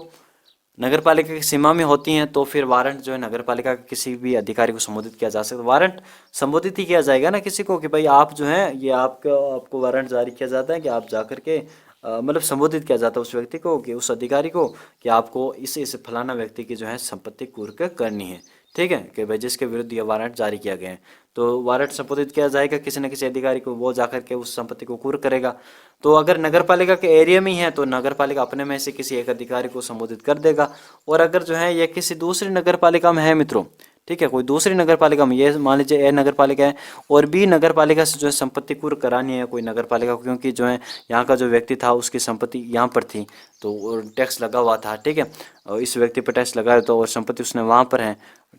नगर पालिका की सीमा में होती हैं, तो फिर वारंट जो है नगर पालिका के किसी भी अधिकारी को संबोधित किया जा सकता है। वारंट संबोधित ही किया जाएगा ना किसी को कि भाई आप जो है ये आपको वारंट जारी किया जाता है कि आप जाकर के मतलब संबोधित किया जाता है उस व्यक्ति को, कि उस अधिकारी को, कि आपको इस फलाना व्यक्ति की जो है संपत्ति कुर्क करनी है, ठीक है, कि भाई जिसके विरुद्ध ये वारंट जारी किया गया है, तो वारंट संबोधित किया जाएगा किसी न किसी अधिकारी को, वो जाकर के उस संपत्ति को कुर्क करेगा। तो अगर नगर पालिका के एरिया में ही है तो नगर पालिका अपने में से किसी एक अधिकारी को संबोधित कर देगा। और अगर जो है ये किसी दूसरी नगर पालिका में है मित्रों, ठीक है, कोई दूसरी नगर पालिका में, ये मान लीजिए ए नगर पालिका है और बी नगर पालिका से जो है संपत्ति कुर्क करानी है कोई नगर पालिका को, क्योंकि जो है यहाँ का जो व्यक्ति था उसकी संपत्ति यहाँ पर थी तो टैक्स लगा हुआ था, ठीक है, और इस व्यक्ति पर टैक्स लगा है तो और संपत्ति उसने वहाँ पर है,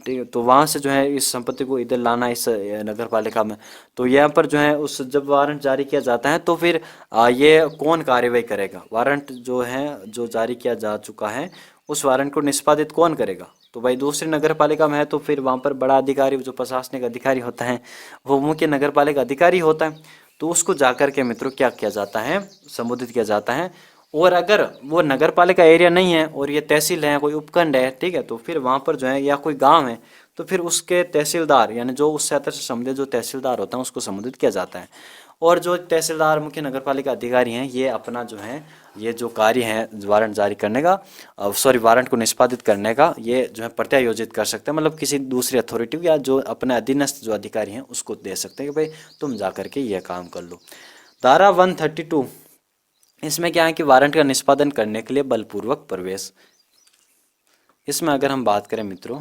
ठीक है, तो वहाँ से जो है इस संपत्ति को इधर लाना इस नगर पालिका में, तो यहाँ पर जो है उस जब वारंट जारी किया जाता है तो फिर ये कौन कार्रवाई करेगा, वारंट जो है जो जारी किया जा चुका है उस वारंट को निष्पादित कौन करेगा, तो भाई दूसरी नगर पालिका में है तो फिर वहाँ पर बड़ा अधिकारी जो प्रशासनिक अधिकारी होता है वो मुख्य नगर पालिका अधिकारी होता है, तो उसको जाकर के मित्रों क्या किया जाता है, संबोधित किया जाता है। और अगर वो नगर पालिका एरिया नहीं है और ये तहसील है, कोई उपखंड है, ठीक है, तो फिर वहाँ पर जो है या कोई गांव है तो फिर उसके तहसीलदार यानी जो उस क्षेत्र से संबंधित जो तहसीलदार होता है उसको संबोधित किया जाता है। और जो तहसीलदार मुख्य नगर पालिका अधिकारी हैं ये अपना जो है ये जो कार्य है वारंट जारी करने का, वारंट को निष्पादित करने का, ये जो है प्रत्यायोजित कर सकते हैं, मतलब किसी दूसरी अथॉरिटी या जो अपने अधीनस्थ जो अधिकारी हैं उसको दे सकते हैं कि भाई तुम जा करके ये काम कर लो। धारा 132 इसमें क्या है कि वारंट का निष्पादन करने के लिए बलपूर्वक प्रवेश। इसमें अगर हम बात करें मित्रों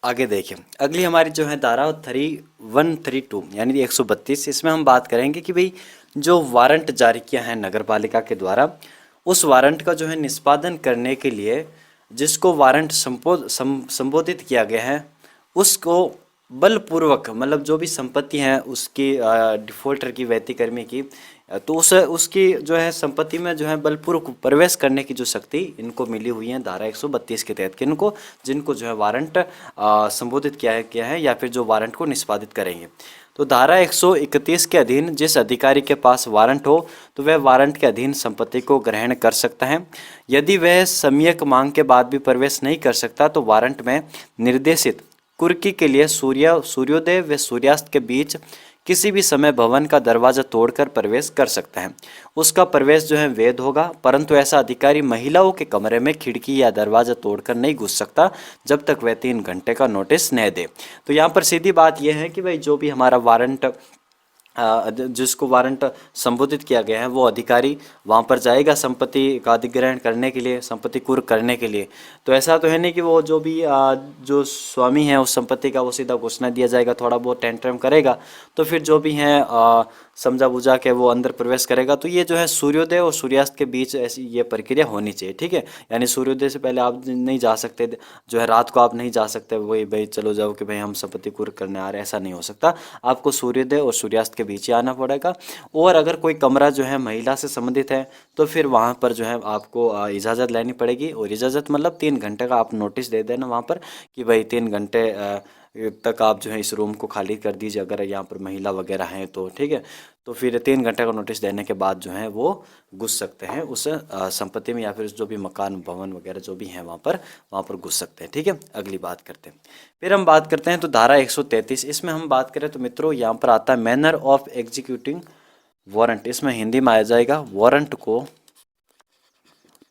आगे देखिए, अगली हमारी जो है धारा 3132 यानी 132, इसमें हम बात करेंगे कि भाई जो वारंट जारी किया है नगर पालिका के द्वारा, उस वारंट का जो है निष्पादन करने के लिए जिसको वारंट संबोधित किया गया है उसको बलपूर्वक, मतलब जो भी संपत्ति है उसकी डिफॉल्टर की व्यतिक्रमी की, तो उस उसकी जो है संपत्ति में जो है बलपूर्वक प्रवेश करने की जो शक्ति इनको मिली हुई है धारा 132 के तहत, किनको, जिनको जो है वारंट संबोधित किया है या फिर जो वारंट को निष्पादित करेंगे। तो धारा 131 के अधीन जिस अधिकारी के पास वारंट हो तो वह वारंट के अधीन संपत्ति को ग्रहण कर सकता है। यदि वह सम्यक मांग के बाद भी प्रवेश नहीं कर सकता तो वारंट में निर्देशित कुर्की के लिए सूर्योदय व सूर्यास्त के बीच किसी भी समय भवन का दरवाजा तोड़कर प्रवेश कर सकता है। उसका प्रवेश जो है वैध होगा, परंतु ऐसा अधिकारी महिलाओं के कमरे में खिड़की या दरवाजा तोड़कर नहीं घुस सकता जब तक वह 3 घंटे का नोटिस न दे। तो यहाँ पर सीधी बात यह है कि भाई जो भी हमारा वारंट जिसको वारंट संबोधित किया गया है वो अधिकारी वहाँ पर जाएगा संपत्ति का अधिग्रहण करने के लिए, संपत्ति कुर्क करने के लिए। तो ऐसा तो है नहीं कि वो जो भी जो स्वामी है उस संपत्ति का वो सीधा घोषणा दिया जाएगा, थोड़ा बहुत टेंट्रम करेगा तो फिर जो भी है समझा बुझा के वो अंदर प्रवेश करेगा। तो ये जो है सूर्योदय और सूर्यास्त के बीच ऐसी ये प्रक्रिया होनी चाहिए, ठीक है। यानी सूर्योदय से पहले आप नहीं जा सकते, जो है रात को आप नहीं जा सकते वही भाई चलो जाओ कि भाई हम संपत्ति कुर्क करने आ रहे हैं, ऐसा नहीं हो सकता। आपको सूर्योदय और सूर्यास्त के बीच ही आना पड़ेगा। और अगर कोई कमरा जो है महिला से संबंधित है तो फिर वहाँ पर जो है आपको इजाज़त लेनी पड़ेगी। और इजाज़त मतलब 3 घंटे का आप नोटिस दे देना वहाँ पर कि भाई 3 घंटे तक आप जो है इस रूम को खाली कर दीजिए, अगर यहाँ पर महिला वगैरह हैं तो, ठीक है। तो फिर 3 घंटे का नोटिस देने के बाद जो है वो घुस सकते हैं उस संपत्ति में, या फिर जो भी मकान भवन वगैरह जो भी हैं वहाँ पर घुस सकते हैं, ठीक है। अगली बात करते हैं, फिर हम बात करते हैं तो धारा 133, इसमें हम बात करें तो मित्रों यहाँ पर आता है मैनर ऑफ एग्जीक्यूटिंग वारंट। इसमें हिंदी में आ जाएगा वारंट को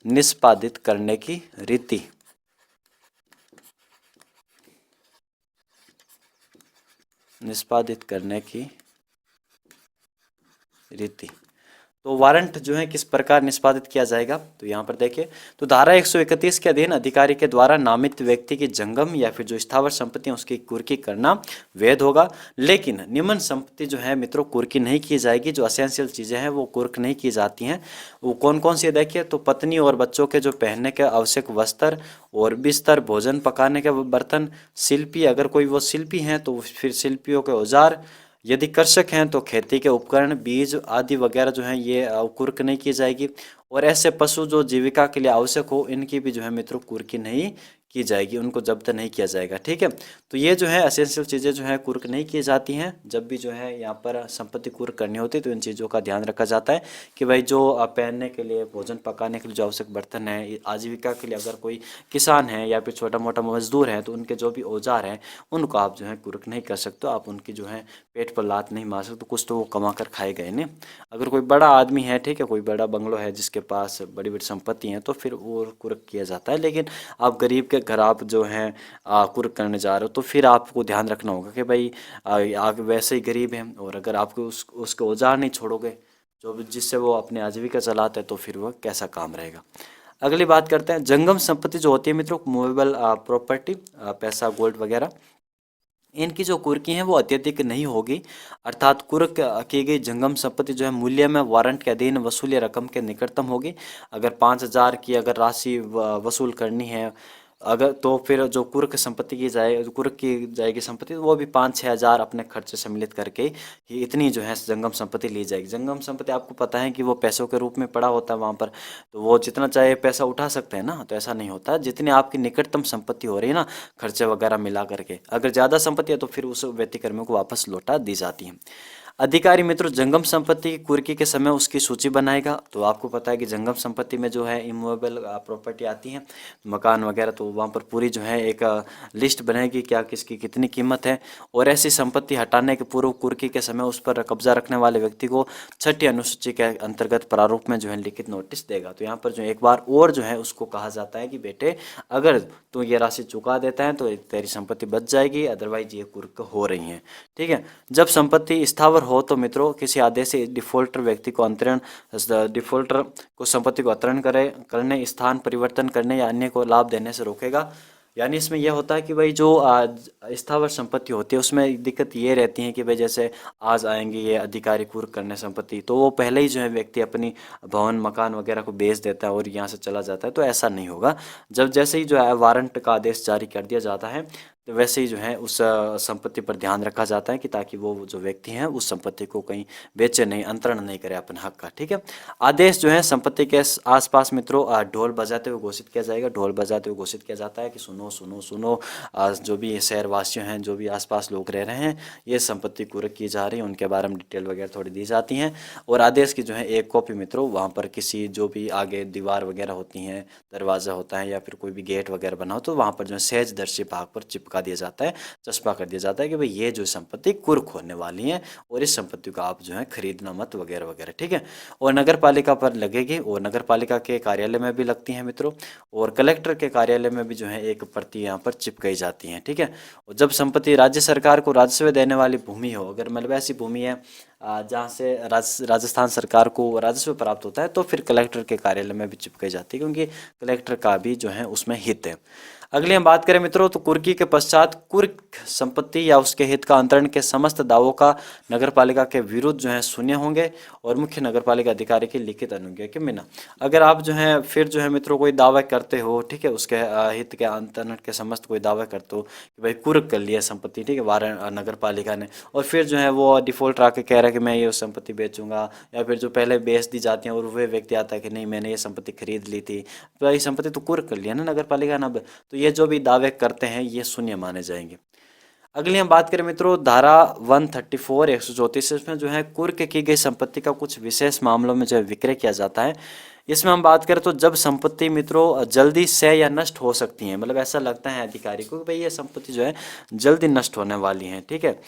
निष्पादित करने की रीति। निष्पादित करने की रीति। तो वारंट जो है किस प्रकार निष्पादित किया जाएगा तो यहाँ पर देखिए, तो धारा 131 के अधीन अधिकारी के द्वारा नामित व्यक्ति की जंगम या फिर जो स्थावर संपत्ति उसकी कुर्की करना वैध होगा। लेकिन निम्न संपत्ति जो है मित्रों कुर्की नहीं की जाएगी, जो असेंशियल चीजें हैं वो कुर्क नहीं की जाती हैं। वो कौन कौन सी देखिए, तो पत्नी और बच्चों के जो पहनने के आवश्यक वस्त्र और बिस्तर, भोजन पकाने के बर्तन, शिल्पी अगर कोई वो शिल्पी हैं तो फिर शिल्पियों के औजार, यदि कृषक हैं तो खेती के उपकरण, बीज आदि वगैरह जो हैं ये कुर्क नहीं की जाएगी। और ऐसे पशु जो जीविका के लिए आवश्यक हो इनकी भी जो है मित्रों कुर्की नहीं की जाएगी, उनको जब्त नहीं किया जाएगा, ठीक है। तो ये जो है असेंशियल चीज़ें जो है कुर्क नहीं की जाती हैं। जब भी जो है यहाँ पर संपत्ति कुर्क करनी होती है तो इन चीज़ों का ध्यान रखा जाता है कि भाई जो पहनने के लिए, भोजन पकाने के लिए जो आवश्यक बर्तन है, आजीविका के लिए अगर कोई किसान है या फिर छोटा मोटा मजदूर है तो उनके जो भी औजार हैं उनको आप जो है कुर्क नहीं कर सकते, आप उनकी जो है पेट पर लात नहीं मार सकते, कुछ तो वो कमा कर खाए गए ने। अगर कोई बड़ा आदमी है, ठीक है, कोई बड़ा बंगलो है जिसके पास बड़ी बड़ी संपत्ति है तो फिर वो कुर्क किया जाता है। लेकिन आप गरीब के घर आप जो हैं कुर्क करने जा रहे हो तो फिर आपको ध्यान रखना होगा कि भाई आप वैसे ही गरीब हैं और अगर आपको उसके औजार नहीं छोड़ोगे जो जिससे वो अपने आजीविका चलाते हैं तो फिर वह कैसा काम रहेगा। अगली बात करते हैं जंगम संपत्ति जो होती है मित्रों, मूवेबल प्रॉपर्टी, पैसा गोल्ड वगैरह, इनकी जो कुर्की हैं वो अत्यधिक नहीं होगी। अर्थात कुर्क की गई जंगम संपत्ति जो है मूल्य में वारंट के अधीन वसूली रकम के निकटतम होगी। अगर 5,000 की अगर राशि वसूल करनी है अगर, तो फिर जो कुर्क संपत्ति की जाए, कुर्क की जाएगी संपत्ति वो भी 5-6 हज़ार अपने खर्च से सम्मिलित करके ही इतनी जो है जंगम संपत्ति ली जाएगी। जंगम संपत्ति आपको पता है कि वो पैसों के रूप में पड़ा होता है वहाँ पर, तो वो जितना चाहे पैसा उठा सकते हैं ना, तो ऐसा नहीं होता। जितनी आपकी निकटतम संपत्ति हो रही है ना खर्चे वगैरह मिला करके, अगर ज़्यादा संपत्ति है तो फिर उस व्यतिक्रमी को वापस लौटा दी जाती है। अधिकारी मित्रों जंगम संपत्ति की कुर्की के समय उसकी सूची बनाएगा। तो आपको पता है कि जंगम संपत्ति में जो है इमूवेबल प्रॉपर्टी आती है, मकान वगैरह, तो वहाँ पर पूरी जो है एक लिस्ट बनेगी क्या किसकी कितनी कीमत है। और ऐसी संपत्ति हटाने के पूर्व कुर्की के समय उस पर कब्जा रखने वाले व्यक्ति को 6ठी अनुसूची के अंतर्गत प्रारूप में जो है लिखित नोटिस देगा। तो यहाँ पर जो एक बार और जो है उसको कहा जाता है कि बेटे अगर तू ये राशि चुका देता है तो तेरी संपत्ति बच जाएगी, अदरवाइज ये कुर्क हो रही है, ठीक है। जब संपत्ति स्थावर हो तो मित्रों किसी आदेश से डिफॉल्टर व्यक्ति को अंतरण, डिफॉल्टर को संपत्ति को अंतरण करने, स्थान परिवर्तन करने या अन्य को लाभ देने से रोकेगा। यानी इसमें यह होता है कि भाई जो स्थावर संपत्ति होती है उसमें दिक्कत ये रहती है कि भाई जैसे आज आएंगे ये अधिकारी कुर्क करने संपत्ति, तो वो पहले ही जो है व्यक्ति अपनी भवन मकान वगैरह को बेच देता है और यहाँ से चला जाता है। तो ऐसा नहीं होगा। जब जैसे ही जो है वारंट का आदेश जारी कर दिया जाता है तो वैसे ही जो है उस संपत्ति पर ध्यान रखा जाता है कि ताकि वो जो व्यक्ति हैं उस संपत्ति को कहीं बेचे नहीं, अंतरण नहीं करे अपने हक का। ठीक है। आदेश जो है संपत्ति के आसपास मित्रों ढोल बजाते हुए घोषित किया जाएगा। ढोल बजाते हुए घोषित किया जाता है कि सुनो सुनो सुनो, जो भी शहर वासियों हैं, जो भी आसपास लोग रह रहे हैं, ये संपत्ति कुर्क की जा रही है, उनके बारे में डिटेल वगैरह थोड़ी दी जाती हैं। और आदेश की जो है एक कॉपी मित्रों वहाँ पर किसी जो भी आगे दीवार वगैरह होती हैं, दरवाज़ा होता है या फिर कोई भी गेट वगैरह बना हो तो वहाँ पर जो है सहजदर्शी भाग पर चिपका दिया जाता है, चस्पा कर दिया जाता है कि भाई ये जो संपत्ति कुर्क होने वाली है और इस संपत्ति को आप जो है खरीदना मत वगैरह वगैरह। ठीक है। और नगर पालिका पर लगेगी और नगर पालिका के कार्यालय में भी लगती हैं मित्रों, और कलेक्टर के कार्यालय में भी जो है एक प्रति यहाँ पर चिपकाई जाती है। ठीक है। और जब संपत्ति राज्य सरकार को राजस्व देने वाली भूमि हो, अगर मतलब ऐसी भूमि है जहाँ से राजस्थान सरकार को राजस्व प्राप्त होता है, तो फिर कलेक्टर के कार्यालय में भी चिपकाई जाती है, क्योंकि कलेक्टर का भी जो है उसमें हित है। अगली हम बात करें मित्रों तो कुर्की के पश्चात कुर्क संपत्ति या उसके हित का अंतरण के समस्त दावों का नगरपालिका के विरुद्ध जो है शून्य होंगे और मुख्य नगरपालिका अधिकारी की लिखित अनुज्ञा के बिना। अगर आप जो है फिर जो है मित्रों कोई दावा करते हो, ठीक है, उसके हित के अंतरण के समस्त कोई दावा करते हो कि भाई कुर्क कर लिया संपत्ति, ठीक है, वाराणसी नगर पालिका ने, और फिर जो है वो डिफॉल्ट आके कह रहा है कि मैं ये संपत्ति बेचूंगा, या फिर जो पहले बेच दी जाती है और वह व्यक्ति आता है कि नहीं मैंने ये संपत्ति खरीद ली थी, तो ये संपत्ति तो कुर्क कर लिया ना नगर पालिका ने। तो ये जो भी दावे करते हैं ये शून्य माने जाएंगे। अगली हम बात करें मित्रों धारा 134 134, इसमें जो है कुर्क की गई संपत्ति का कुछ विशेष मामलों में जो है विक्रय किया जाता है। इसमें हम बात करें तो जब संपत्ति मित्रों जल्दी से या नष्ट हो सकती है, मतलब ऐसा लगता है अधिकारी को कि भाई ये संपत्ति जो है जल्दी नष्ट होने वाली है। ठीक है।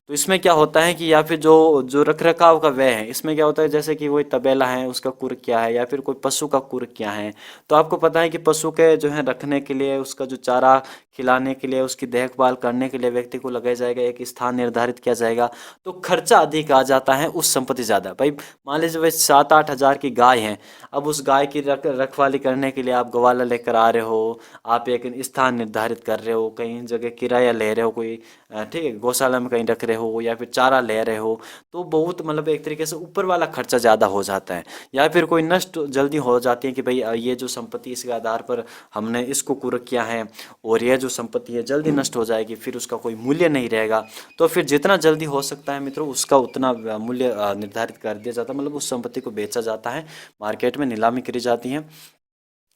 तो इसमें क्या होता है कि या फिर जो जो रख रखाव का व्यय है, इसमें क्या होता है जैसे कि कोई तबेला है उसका कुर्क क्या है या फिर कोई पशु का कुर्क क्या है। तो आपको पता है कि पशु के जो है रखने के लिए, उसका जो चारा खिलाने के लिए, उसकी देखभाल करने के लिए व्यक्ति को लगाया जाएगा, एक स्थान निर्धारित किया जाएगा, तो खर्चा अधिक आ जाता है, उस संपत्ति ज़्यादा। भाई मान लीजिए भाई 7-8 हज़ार की गाय है, अब उस गाय की रखवाली करने के लिए आप गवाला लेकर आ रहे हो, आप एक स्थान निर्धारित कर रहे हो, कहीं जगह किराया ले रहे हो, कोई ठीक है गौशाला में कहीं रख रहे हो या फिर चारा ले रहे हो, तो बहुत मतलब एक तरीके से ऊपर वाला खर्चा ज़्यादा हो जाता है। या फिर कोई नष्ट जल्दी हो जाती है कि भाई ये जो संपत्ति इसके आधार पर हमने इसको कुर्क किया है और यह जो संपत्ति है जल्दी नष्ट हो जाएगी, फिर उसका कोई मूल्य नहीं रहेगा, तो फिर जितना जल्दी हो सकता है मित्रों उसका उतना मूल्य निर्धारित कर दिया जाता है, मतलब उस संपत्ति को बेचा जाता है, मार्केट में नीलामी करी जाती है,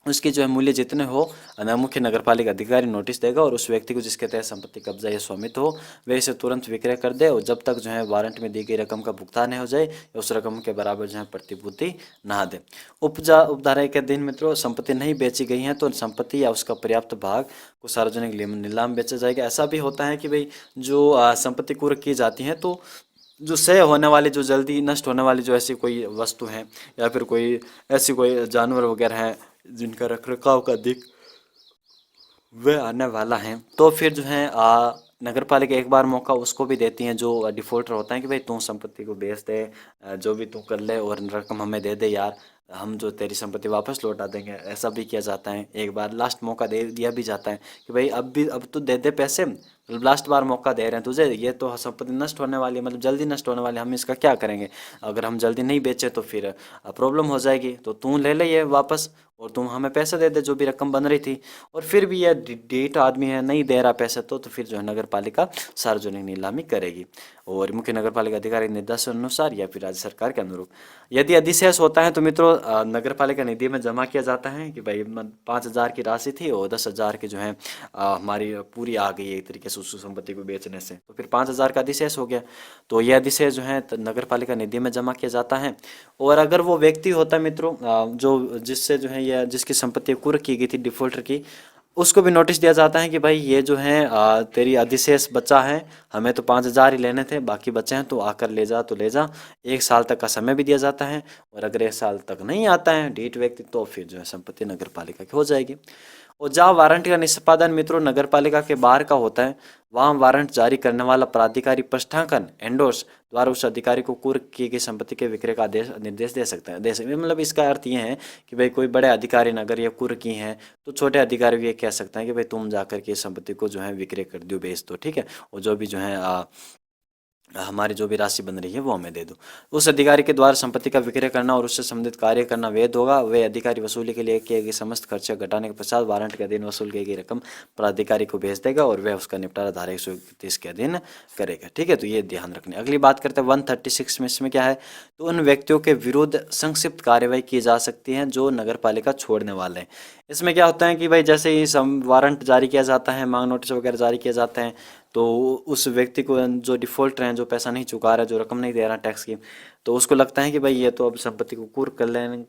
उसके जो है मूल्य जितने हो मुख्य नगरपालिका अधिकारी नोटिस देगा और उस व्यक्ति को जिसके तहत संपत्ति कब्जा या स्वामित्व हो वह इसे तुरंत विक्रय कर दे, और जब तक जो है वारंट में दी गई रकम का भुगतान नहीं हो जाए या उस रकम के बराबर जो है प्रतिपूर्ति ना दे। उपधारा के दिन मित्रों संपत्ति नहीं बेची गई है तो संपत्ति या उसका पर्याप्त भाग को सार्वजनिक नीलाम बेचा जाएगा। ऐसा भी होता है कि भाई जो संपत्ति कुर्क की जाती है तो जो क्षय होने वाली, जो जल्दी नष्ट होने वाली जो ऐसी कोई वस्तु है या फिर कोई ऐसी कोई जानवर वगैरह है जिनका रखरखाव का अधिक वह आने वाला है, तो फिर जो है नगर पालिका एक बार मौका उसको भी देती हैं जो डिफॉल्टर होता है कि भाई तू संपत्ति को बेच दे, जो भी तू कर ले और रकम हमें दे दे यार, हम जो तेरी संपत्ति वापस लौटा देंगे। ऐसा भी किया जाता है, एक बार लास्ट मौका दे दिया भी जाता है कि भाई अब तो दे दे पैसे, मतलब लास्ट बार मौका दे रहे हैं तुझे, ये तो संपत्ति नष्ट होने वाली है, मतलब जल्दी नष्ट होने वाली है, हम इसका क्या करेंगे, अगर हम जल्दी नहीं बेचे तो फिर प्रॉब्लम हो जाएगी, तो तू ले ले ये वापस और तुम हमें पैसे दे दे जो भी रकम बन रही थी। और फिर भी यह डेट आदमी है नहीं दे रहा पैसे, तो फिर जो है नगर पालिका सार्वजनिक नीलामी करेगी और मुख्य नगर पालिका अधिकारी निर्देश अनुसार या फिर राज्य सरकार के अनुरूप। यदि अधिशेष होता है तो मित्रों नगर पालिका निधि में जमा किया जाता है कि भाई 5,000 की राशि थी और 10,000 की जो है हमारी पूरी आ गई है एक तरीके से उस संपत्ति को बेचने से, तो फिर 5,000 का अधिशेष हो गया, तो यह अधिशेष जो है नगर पालिका निधि में जमा किया जाता है। और अगर वो व्यक्ति होता है मित्रों जो जिससे जो है या जिसकी संपत्ति कुर्क की गई थी डिफॉल्टर की, उसको भी नोटिस दिया जाता है कि भाई ये जो है तेरी अधिशेष बचा है, हमें तो 5,000 ही लेने थे, बाकी बचे हैं तो आकर ले जा तो ले जा। 1 साल तक का समय भी दिया जाता है और अगर 1 साल तक नहीं आता है ढीठ व्यक्ति तो फिर जो है संपत्ति नगर पालिका की हो जाएगी। और जहाँ वारंट का निष्पादन मित्रों नगर पालिका के बाहर का होता है, वहाँ वारंट जारी करने वाला प्राधिकारी पृष्ठांकन एंडोर्स द्वारा उस अधिकारी को कुर्क की गई संपत्ति के विक्रय का आदेश निर्देश दे सकते हैं। मतलब इसका अर्थ ये है कि भाई कोई बड़े अधिकारी अगर ये कुर्क की हैं तो छोटे अधिकारी भी ये कह सकते हैं कि भाई तुम जाकर के इस संपत्ति को जो है विक्रय कर दो, बेच दो, ठीक है, और जो भी जो है हमारी जो भी राशि बन रही है वो हमें दे दो। उस अधिकारी के द्वारा संपत्ति का विक्रय करना और उससे संबंधित कार्य करना वैध होगा। वे अधिकारी वसूली के लिए किए गए समस्त खर्चे घटाने के पश्चात वारंट के अधीन वसूल की गई रकम प्राधिकारी को भेज देगा और वह उसका निपटारा धारा 131 के अधीन करेगा, ठीक है। तो ये ध्यान रखने। अगली बात करते हैं 136 में, इसमें क्या है, तो उन व्यक्तियों के विरुद्ध संक्षिप्त कार्यवाही की जा सकती है जो नगर पालिका छोड़ने वाले हैं। इसमें क्या होता है कि भाई जैसे ही वारंट जारी किया जाता है, मांग नोटिस वगैरह जारी किए जाते हैं, तो उस व्यक्ति को जो डिफॉल्ट है, जो पैसा नहीं चुका रहा है, जो रकम नहीं दे रहा टैक्स की, तो उसको लगता है कि भाई ये तो अब संपत्ति को कुर्क कर लेंगे,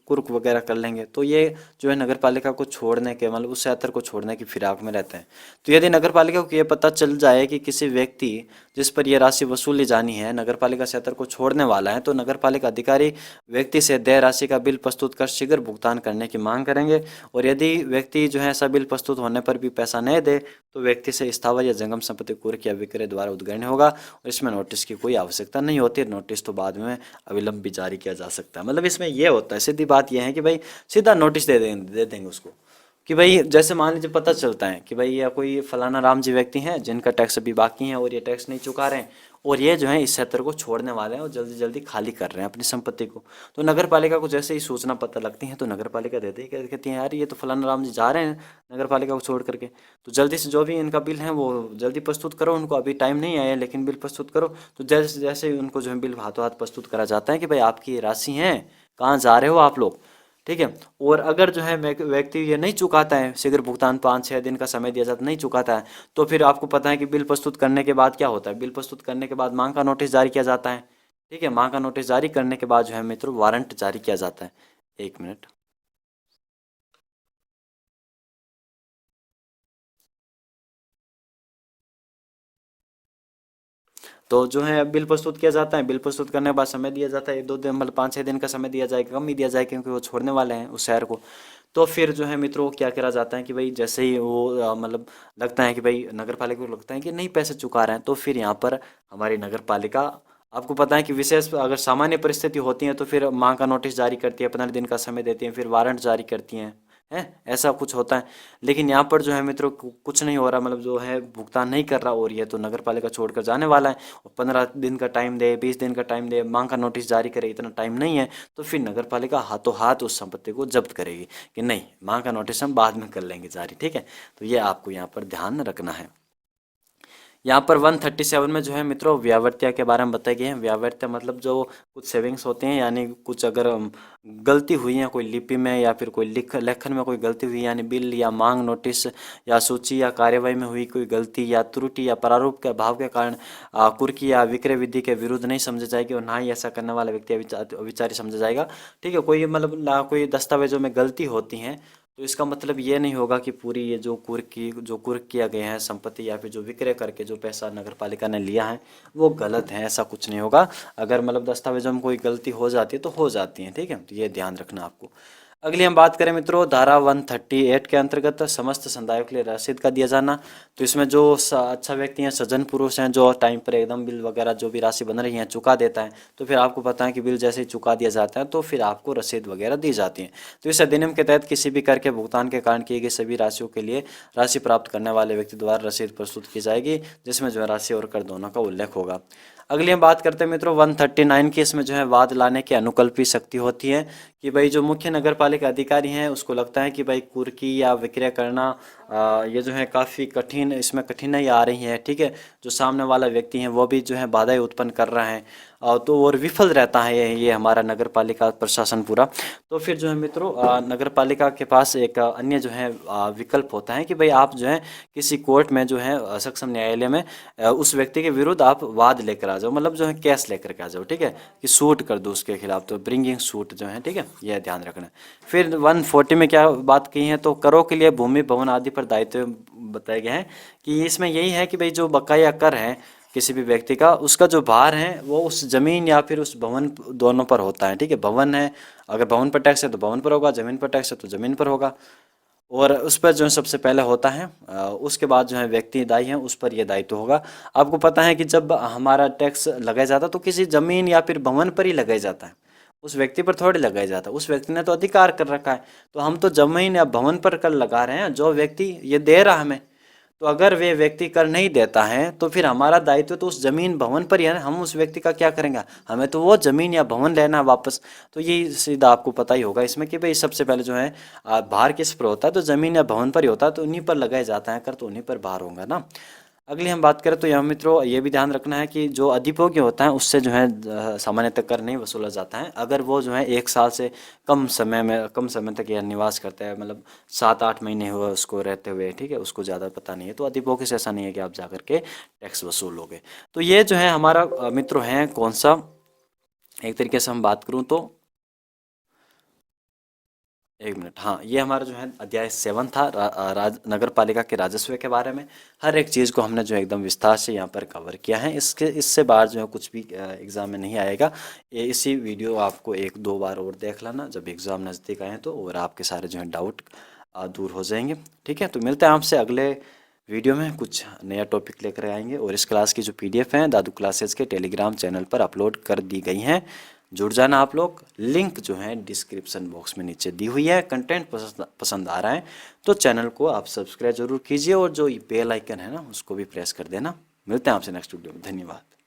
कुर्क वगैरह कर लेंगे, तो ये जो है नगर पालिका को छोड़ने के मतलब उस क्षेत्र को छोड़ने की फिराक में रहते हैं। तो यदि नगर पालिका को ये पता चल जाए कि किसी व्यक्ति जिस पर यह राशि वसूली जानी है नगर पालिका क्षेत्र को छोड़ने वाला है, तो नगर पालिका अधिकारी व्यक्ति से देय राशि का बिल प्रस्तुत कर शीघ्र भुगतान करने की मांग करेंगे। और यदि व्यक्ति जो है ऐसा बिल प्रस्तुत होने पर भी पैसा नहीं दे तो व्यक्ति से स्थावर या जंगम संपत्ति कुर्क या विक्रय द्वारा उद्गृहण होगा और इसमें नोटिस की कोई आवश्यकता नहीं होती। नोटिस तो बाद में अविलंब भी जारी किया जा सकता है। मतलब इसमें यह होता है, सीधी बात यह है कि भाई सीधा नोटिस दे देंगे उसको कि भाई जैसे मान लीजिए पता चलता है कि भाई या कोई फलाना राम जी व्यक्ति हैं जिनका टैक्स अभी बाकी है और ये टैक्स नहीं चुका रहे हैं और ये जो है इस क्षेत्र को छोड़ने वाले हैं और जल्दी जल्दी खाली कर रहे हैं अपनी संपत्ति को, तो नगर पालिका को जैसे ही सूचना पता लगती है तो नगर पालिका देती है, कहती है यार ये तो फलाना राम जी जा रहे हैं नगर पालिका को छोड़ करके, तो जल्दी से जो भी इनका बिल है वो जल्दी प्रस्तुत करो, उनको अभी टाइम नहीं आया लेकिन बिल प्रस्तुत करो। तो जैसे जैसे ही उनको जो है बिल हाथों हाथ प्रस्तुत करा जाता है कि भाई आपकी ये राशि है, कहाँ जा रहे हो आप लोग, ठीक है। और अगर जो है व्यक्ति ये नहीं चुकाता है, शीघ्र भुगतान 5-6 दिन का समय दिया जाता है, नहीं चुकाता है, तो फिर आपको पता है कि बिल प्रस्तुत करने के बाद क्या होता है, बिल प्रस्तुत करने के बाद मांग का नोटिस जारी किया जाता है, ठीक है। मांग का नोटिस जारी करने के बाद जो है मित्रों वारंट जारी किया जाता है। 1 मिनट। तो जो है बिल प्रस्तुत किया जाता है, बिल प्रस्तुत करने के बाद समय दिया जाता है, 2 दिन मतलब 5-6 दिन का समय दिया जाएगा, कम ही दिया जाएगा क्योंकि वो छोड़ने वाले हैं उस शहर को। तो फिर जो है मित्रों क्या करा जाता है कि भाई जैसे ही वो मतलब लगता है कि भाई नगर पालिका को लगता है कि नहीं पैसे चुका रहे हैं, तो फिर यहाँ पर हमारी नगर पालिका, आपको पता है कि विशेष अगर सामान्य परिस्थिति होती है तो फिर मांग का नोटिस जारी करती है, 15 दिन का समय देती है, फिर वारंट जारी करती हैं, है ऐसा कुछ होता है। लेकिन यहाँ पर जो है मित्रों कुछ नहीं हो रहा, मतलब जो है भुगतान नहीं कर रहा और ये तो नगर पालिका छोड़कर जाने वाला है और 15 दिन का टाइम दे, 20 दिन का टाइम दे, मांग का नोटिस जारी करे, इतना टाइम नहीं है, तो फिर नगर पालिका हाथों हाथ उस संपत्ति को जब्त करेगी कि नहीं मांग का नोटिस हम बाद में कर लेंगे जारी, ठीक है। तो ये आपको यहाँ पर ध्यान रखना है। यहाँ पर 137 में जो है मित्रों व्यावर्त्या के बारे में बताया गया है। व्यावर्त्या मतलब जो कुछ सेविंग्स होते हैं, यानी कुछ अगर गलती हुई है कोई लिपि में या फिर कोई लेखन में कोई गलती हुई, यानी बिल या मांग नोटिस या सूची या कार्यवाही में हुई कोई गलती या त्रुटि या प्रारूप के अभाव के कारण कुर्की या विक्रय विधि के विरुद्ध नहीं समझा जाएगी और ना ही ऐसा करने वाला व्यक्ति अविचारी समझा जाएगा, ठीक है। कोई मतलब कोई दस्तावेजों में गलती होती है तो इसका मतलब ये नहीं होगा कि पूरी ये जो कुर्क किया गया है संपत्ति या फिर जो विक्रय करके जो पैसा नगर पालिका ने लिया है वो गलत है, ऐसा कुछ नहीं होगा। अगर मतलब दस्तावेजों में कोई गलती हो जाती है तो हो जाती है, ठीक है। तो ये ध्यान रखना आपको। अगली हम बात करें मित्रों धारा 138 के अंतर्गत समस्त संदायों के लिए रसीद का दिया जाना। तो इसमें जो अच्छा व्यक्ति हैं, सज्जन पुरुष हैं, जो टाइम पर एकदम बिल वगैरह जो भी राशि बन रही है चुका देता है, तो फिर आपको पता है कि बिल जैसे ही चुका दिया जाता है तो फिर आपको रसीद वगैरह दी जाती है। तो इस अधिनियम के तहत किसी भी कर के भुगतान के कारण किए गए सभी राशियों के लिए राशि प्राप्त करने वाले व्यक्ति द्वारा रसीद प्रस्तुत की जाएगी जिसमें जो है राशि और कर दोनों का उल्लेख होगा। अगली हम बात करते हैं मित्रों 139 की। इसमें जो है वाद लाने की अनुकल्पी शक्ति होती है कि भाई जो मुख्य नगर पालिका अधिकारी हैं उसको लगता है कि भाई कुर्की या विक्रय करना ये जो है काफ़ी कठिन, इसमें कठिनाई आ रही है, ठीक है। जो सामने वाला व्यक्ति है वो भी जो है बाधाएं उत्पन्न कर रहा है तो और विफल रहता है ये हमारा नगर पालिका प्रशासन पूरा। तो फिर जो है मित्रों नगर पालिका के पास एक अन्य जो है विकल्प होता है कि भाई आप जो है किसी कोर्ट में जो है सक्षम न्यायालय में उस व्यक्ति के विरुद्ध आप वाद लेकर आ जाओ, मतलब जो है केस लेकर के आ जाओ, ठीक है, कि सूट कर दो उसके खिलाफ, तो ब्रिंगिंग सूट जो है, ठीक है, यह ध्यान रखना। फिर 140 में क्या बात की है, तो करों के लिए भूमि भवन आदि पर दायित्व बताए गए हैं कि इसमें यही है कि भाई जो बकाया कर है किसी भी व्यक्ति का, उसका जो भार है वो उस जमीन या फिर उस भवन दोनों पर होता है, ठीक है। भवन है, अगर भवन पर टैक्स है तो भवन पर होगा, जमीन पर टैक्स है तो जमीन पर होगा। और उस पर जो है सबसे पहले होता है, उसके बाद जो है व्यक्ति दायी है उस पर यह दायित्व होगा। आपको पता है कि जब हमारा टैक्स लगाया जाता है तो किसी जमीन या फिर भवन पर ही लगाया जाता है, उस व्यक्ति पर थोड़ी लगाया जाता है। उस व्यक्ति ने तो अधिकार कर रखा है, तो हम तो जमीन या भवन पर कर लगा रहे हैं, जो व्यक्ति ये दे रहा हमें। तो अगर वे व्यक्ति कर नहीं देता है तो फिर हमारा दायित्व तो उस जमीन भवन पर ही है ना, हम उस व्यक्ति का क्या करेंगे, हमें तो वो जमीन या भवन लेना है वापस। तो ये सीधा आपको पता ही होगा इसमें कि भाई सबसे पहले जो है भार किस पर होता है, तो जमीन या भवन पर ही होता है, तो उन्हीं पर लगाया जाता है कर, तो उन्हीं पर भार होगा ना। अगली हम बात करें तो यहाँ मित्रों ये भी ध्यान रखना है कि जो अधिभोग्य होता है उससे जो है सामान्यतः कर नहीं वसूला जाता है। अगर वो जो है 1 साल से कम समय तक यह निवास करता है, मतलब 7-8 महीने हुए उसको रहते हुए, ठीक है, उसको ज़्यादा पता नहीं है, तो अधिभोग्य से ऐसा नहीं है कि आप जाकर के टैक्स वसूलोगे। तो ये जो है हमारा मित्रों है कौन सा, एक तरीके से हम बात करूँ तो 1 मिनट, हाँ, ये हमारा जो है अध्याय 7 था, नगर पालिका के राजस्व के बारे में। हर एक चीज़ को हमने जो है एकदम विस्तार से यहाँ पर कवर किया है। इससे बाहर जो है कुछ भी एग्ज़ाम में नहीं आएगा। ये इसी वीडियो आपको 1-2 बार और देख लेना जब एग्ज़ाम नज़दीक आए तो, और आपके सारे जो है डाउट दूर हो जाएंगे। ठीक है, तो मिलते हैं आपसे अगले वीडियो में, कुछ नया टॉपिक लेकर आएंगे। और इस क्लास की जो PDF हैं दादू क्लासेस के टेलीग्राम चैनल पर अपलोड कर दी गई हैं, जुड़ जाना आप लोग। लिंक जो है डिस्क्रिप्शन बॉक्स में नीचे दी हुई है। कंटेंट पसंद आ रहा है तो चैनल को आप सब्सक्राइब जरूर कीजिए, और जो बेल आइकन है ना उसको भी प्रेस कर देना। मिलते हैं आपसे नेक्स्ट वीडियो में, धन्यवाद।